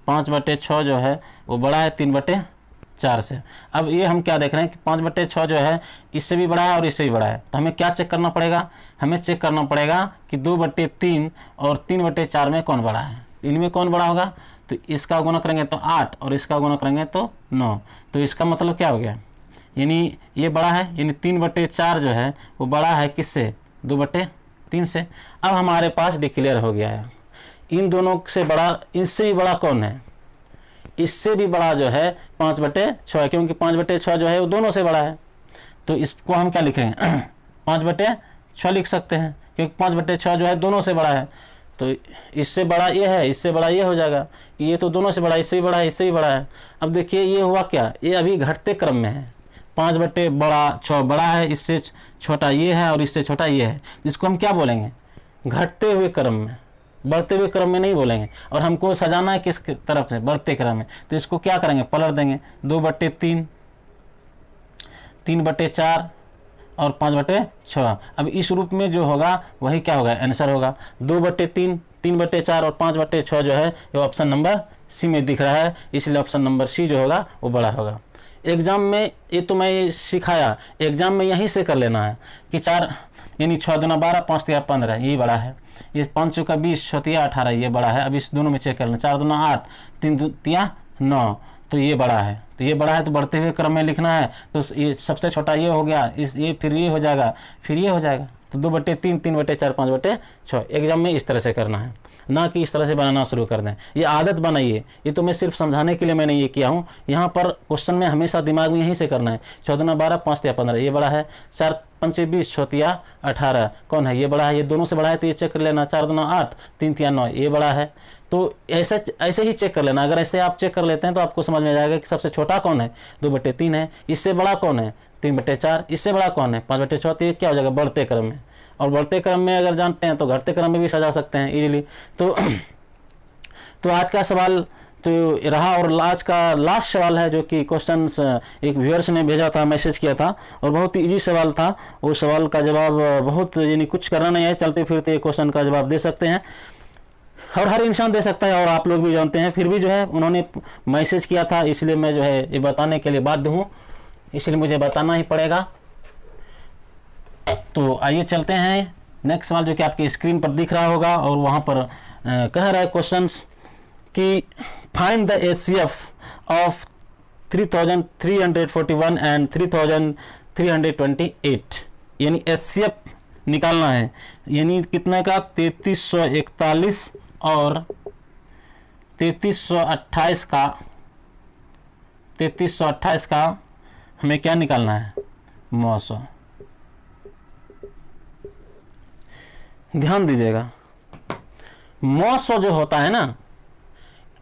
[SPEAKER 1] 5/6 जो है वो बड़ा है 3/4 से। अब ये हम क्या देख रहे हैं कि 5/6 जो है इससे भी बड़ा है और इससे भी बड़ा है। तो हमें क्या चेक करना पड़ेगा, हमें चेक करना पड़ेगा कि 2/3 और 3/4 में कौन बड़ा है। इनमें कौन बड़ा होगा, तो इसका गुना करेंगे तो 8 और इसका गुना करेंगे तो 9। तो इसका मतलब क्या हो गया, यानी ये बड़ा है, यानी 3/4 जो है वो बड़ा है किससे, 2/3 से। अब हमारे पास डिक्लेयर हो गया है। इन दोनों से बड़ा, इससे भी बड़ा कौन है, इससे भी बड़ा जो है 5/6 है, क्योंकि 5/6 जो है वो दोनों से बड़ा है। तो इसको हम क्या लिखेंगे 5/6 लिख सकते हैं, क्योंकि 5/6 जो है दोनों से बड़ा है। तो इससे बड़ा ये है, इससे बड़ा ये हो जाएगा कि ये तो दोनों से बड़ा, इससे भी बड़ा है, इससे भी बड़ा है। अब देखिए ये हुआ क्या, ये अभी घटते क्रम में है। 5/6 बड़ा है, इससे छोटा ये है और इससे छोटा ये है। इसको हम क्या बोलेंगे, घटते हुए क्रम में, बढ़ते हुए क्रम में नहीं बोलेंगे। और हमको सजाना है किस तरफ से, बढ़ते क्रम में। तो इसको क्या करेंगे, पलट देंगे, 2/3, 3/4 और 5/6। अब इस रूप में जो होगा वही क्या होगा, आंसर होगा। 2/3, 3/4 और 5/6 जो है ये ऑप्शन नंबर सी में दिख रहा है, इसलिए ऑप्शन नंबर सी जो होगा वो बड़ा होगा। एग्जाम में ये तो मैं सिखाया, एग्जाम में यहीं से कर लेना है कि 4 यानी 6 दूना 12, 5 तिया 15, ये बड़ा है। ये 5 का 20, 6 तिया 18, ये बड़ा है। अब इस दोनों में चेक कर लेना, 4 दूना 8, 3 तिया 9, तो ये बड़ा है। तो ये बड़ा है तो बढ़ते हुए क्रम में लिखना है। तो ये सबसे छोटा ये हो गया, इस ये फिर ये हो जाएगा, फिर ये हो जाएगा। तो 2/3, 3/4, 5/6 एग्जाम में इस तरह से करना है, ना कि इस तरह से बनाना शुरू कर दें। ये आदत बनाइए। ये तो मैं सिर्फ समझाने के लिए मैंने ये किया हूँ। यहाँ पर क्वेश्चन में हमेशा दिमाग में यहीं से करना है। 6 दूना 12, 5 तिया 15, ये बड़ा है। 4 5 20, 6 तिया 18, कौन है, ये बड़ा है। ये दोनों से बड़ा है तो ये चेक कर लेना, 4 दूना 8, 3 तिया 9, ये बड़ा है। तो ऐसे ही चेक कर लेना। अगर ऐसे आप चेक कर लेते हैं तो आपको समझ में आ जाएगा कि सबसे छोटा कौन है, 2/3 है। इससे बड़ा कौन है, 3/4। इससे बड़ा कौन है, 5/6। तो ये क्या हो जाएगा, बढ़ते क्रम में। और बढ़ते क्रम में अगर जानते हैं तो घटते क्रम में भी सजा सकते हैं इजीली। तो आज का सवाल तो रहा। और आज का लास्ट सवाल है जो कि क्वेश्चन एक व्यूअर्स ने भेजा था, मैसेज किया था, और बहुत इजी सवाल था। वो सवाल का जवाब बहुत, यानी कुछ करना नहीं है, चलते फिरते क्वेश्चन का जवाब दे सकते हैं और हर इंसान दे सकता है, और आप लोग भी जानते हैं। फिर भी जो है उन्होंने मैसेज किया था, इसलिए मैं जो है ये बताने के लिए बाध्य हूँ, इसलिए मुझे बताना ही पड़ेगा। तो आइए चलते हैं नेक्स्ट सवाल, जो कि आपकी स्क्रीन पर दिख रहा होगा, और वहाँ पर कह रहा है क्वेश्चंस कि find the HCF of 3341 and 3328, यानी HCF निकालना है, यानी कितना का 3341 और 3328 का हमें क्या निकालना है, मौसो। ध्यान दीजिएगा, मौसो जो होता है ना,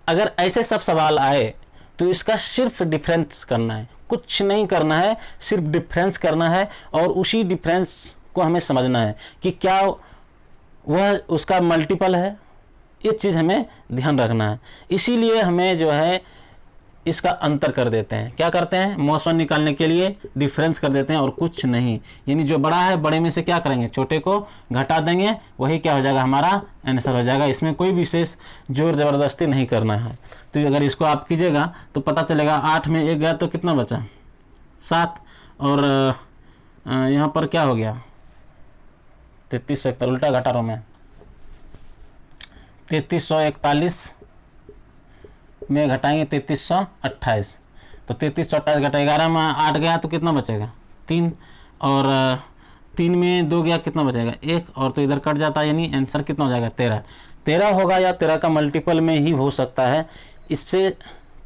[SPEAKER 1] अगर ऐसे सब सवाल आए तो इसका सिर्फ डिफरेंस करना है, कुछ नहीं करना है, सिर्फ डिफरेंस करना है, और उसी डिफरेंस को हमें समझना है कि क्या वह उसका मल्टीपल है, ये चीज़ हमें ध्यान रखना है। इसीलिए हमें जो है इसका अंतर कर देते हैं, क्या करते हैं, मौसम निकालने के लिए डिफरेंस कर देते हैं और कुछ नहीं, यानी जो बड़ा है बड़े में से क्या करेंगे, छोटे को घटा देंगे, वही क्या हो जाएगा, हमारा आंसर हो जाएगा। इसमें कोई विशेष जोर ज़बरदस्ती नहीं करना है। तो अगर इसको आप कीजिएगा तो पता चलेगा 8 में 1 गया तो कितना बचा, 7, और यहाँ पर क्या हो गया 3341, उल्टा घटा रहा हूँ मैं, 3341 में घटाएंगे 3328, तो 3328 घटा 11 में 8 गया तो कितना बचेगा 3, और 3 में 2 गया कितना बचेगा 1, और तो इधर कट जाता है, यानी आंसर कितना हो जाएगा 13 होगा, या 13 का मल्टीपल में ही हो सकता है। इससे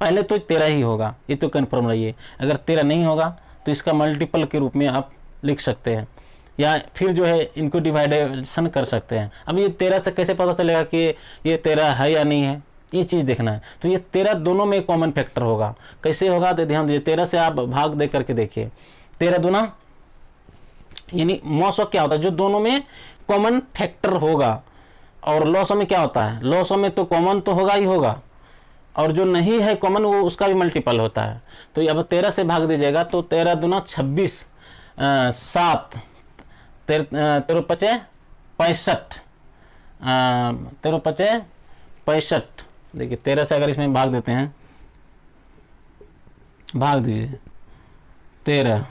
[SPEAKER 1] पहले तो 13 ही होगा, ये तो कन्फर्म रहिए। अगर 13 नहीं होगा तो इसका मल्टीपल के रूप में आप लिख सकते हैं, या फिर जो है इनको डिवाइडेशन कर सकते हैं। अब ये 13 से कैसे पता चलेगा कि ये 13 है या नहीं है, ये चीज़ देखना है। तो ये 13 दोनों में कॉमन फैक्टर होगा, कैसे होगा तो ध्यान दीजिए, 13 से आप भाग दे करके देखिए, 13 दूना, यानी मौसम क्या होता है, जो दोनों में कॉमन फैक्टर होगा। और लॉसों में क्या होता है, लॉसों में तो कॉमन तो होगा ही होगा, और जो नहीं है कॉमन वो उसका भी मल्टीपल होता है। तो अब 13 से भाग दीजिएगा तो 13 दूना 26, 7, 13 पचे 65, 13 पचे 65। देखिए 13 से अगर इसमें भाग देते हैं, भाग दीजिए 13,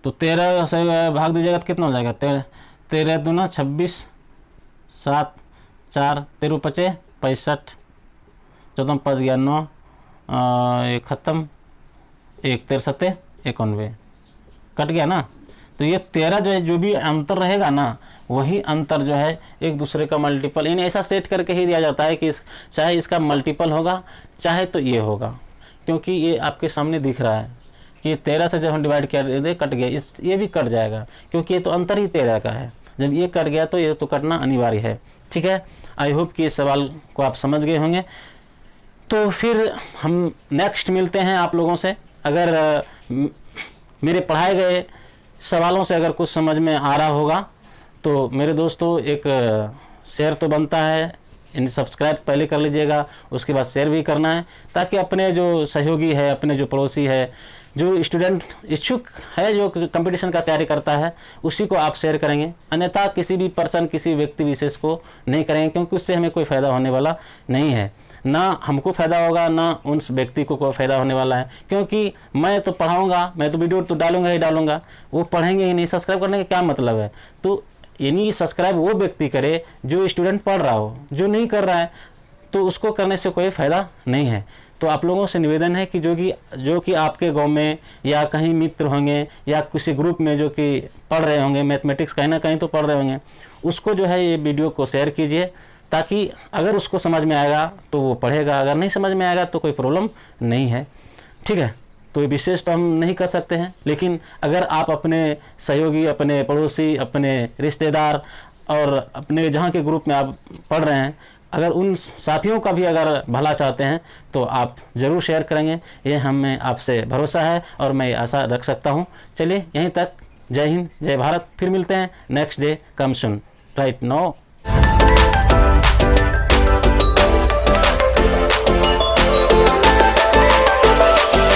[SPEAKER 1] तो 13 से भाग दीजिएगा तो कितना हो जाएगा, 13 दूना 26, 7, 4, 13 पचे 65, 14 5 गया 9, ये ख़त्म, 1 13 7 91, कट गया ना। तो ये 13 जो है, जो भी अंतर रहेगा ना, वही अंतर जो है एक दूसरे का मल्टीपल, यानी ऐसा सेट करके ही दिया जाता है कि चाहे इसका मल्टीपल होगा चाहे तो ये होगा, क्योंकि ये आपके सामने दिख रहा है कि 13 से जब हम डिवाइड किया कट गया, ये भी कट जाएगा, क्योंकि ये तो अंतर ही 13 का है। जब ये कट गया तो ये तो कटना अनिवार्य है। ठीक है, आई होप कि इस सवाल को आप समझ गए होंगे। तो फिर हम नेक्स्ट मिलते हैं आप लोगों से। अगर मेरे पढ़ाए गए सवालों से अगर कुछ समझ में आ रहा होगा तो मेरे दोस्तों एक शेयर तो बनता है, इन सब्सक्राइब पहले कर लीजिएगा, उसके बाद शेयर भी करना है, ताकि अपने जो सहयोगी है, अपने जो पड़ोसी है, जो स्टूडेंट इच्छुक है, जो कंपटीशन का तैयारी करता है, उसी को आप शेयर करेंगे। अन्यथा किसी भी पर्सन, किसी व्यक्ति विशेष को नहीं करेंगे, क्योंकि उससे हमें कोई फ़ायदा होने वाला नहीं है, ना हमको फ़ायदा होगा, ना उस व्यक्ति को कोई फ़ायदा होने वाला है। क्योंकि मैं तो पढ़ाऊँगा, मैं तो वीडियो तो डालूंगा ही डालूंगा, वो पढ़ेंगे ही नहीं। सब्सक्राइब करने का क्या मतलब है? तो यानी सब्सक्राइब वो व्यक्ति करे जो स्टूडेंट पढ़ रहा हो, जो नहीं कर रहा है तो उसको करने से कोई फ़ायदा नहीं है। तो आप लोगों से निवेदन है कि जो कि आपके गांव में या कहीं मित्र होंगे या किसी ग्रुप में जो कि पढ़ रहे होंगे, मैथमेटिक्स कहीं ना कहीं तो पढ़ रहे होंगे, उसको जो है ये वीडियो को शेयर कीजिए, ताकि अगर उसको समझ में आएगा तो वो पढ़ेगा, अगर नहीं समझ में आएगा तो कोई प्रॉब्लम नहीं है। ठीक है, तो ये विशेष तो हम नहीं कर सकते हैं, लेकिन अगर आप अपने सहयोगी, अपने पड़ोसी, अपने रिश्तेदार और अपने जहाँ के ग्रुप में आप पढ़ रहे हैं, अगर उन साथियों का भी अगर भला चाहते हैं तो आप ज़रूर शेयर करेंगे, ये हमें आपसे भरोसा है और मैं आशा रख सकता हूँ। चलिए यहीं तक, जय हिंद, जय भारत। फिर मिलते हैं नेक्स्ट डे, कम सुन, राइट नाउ।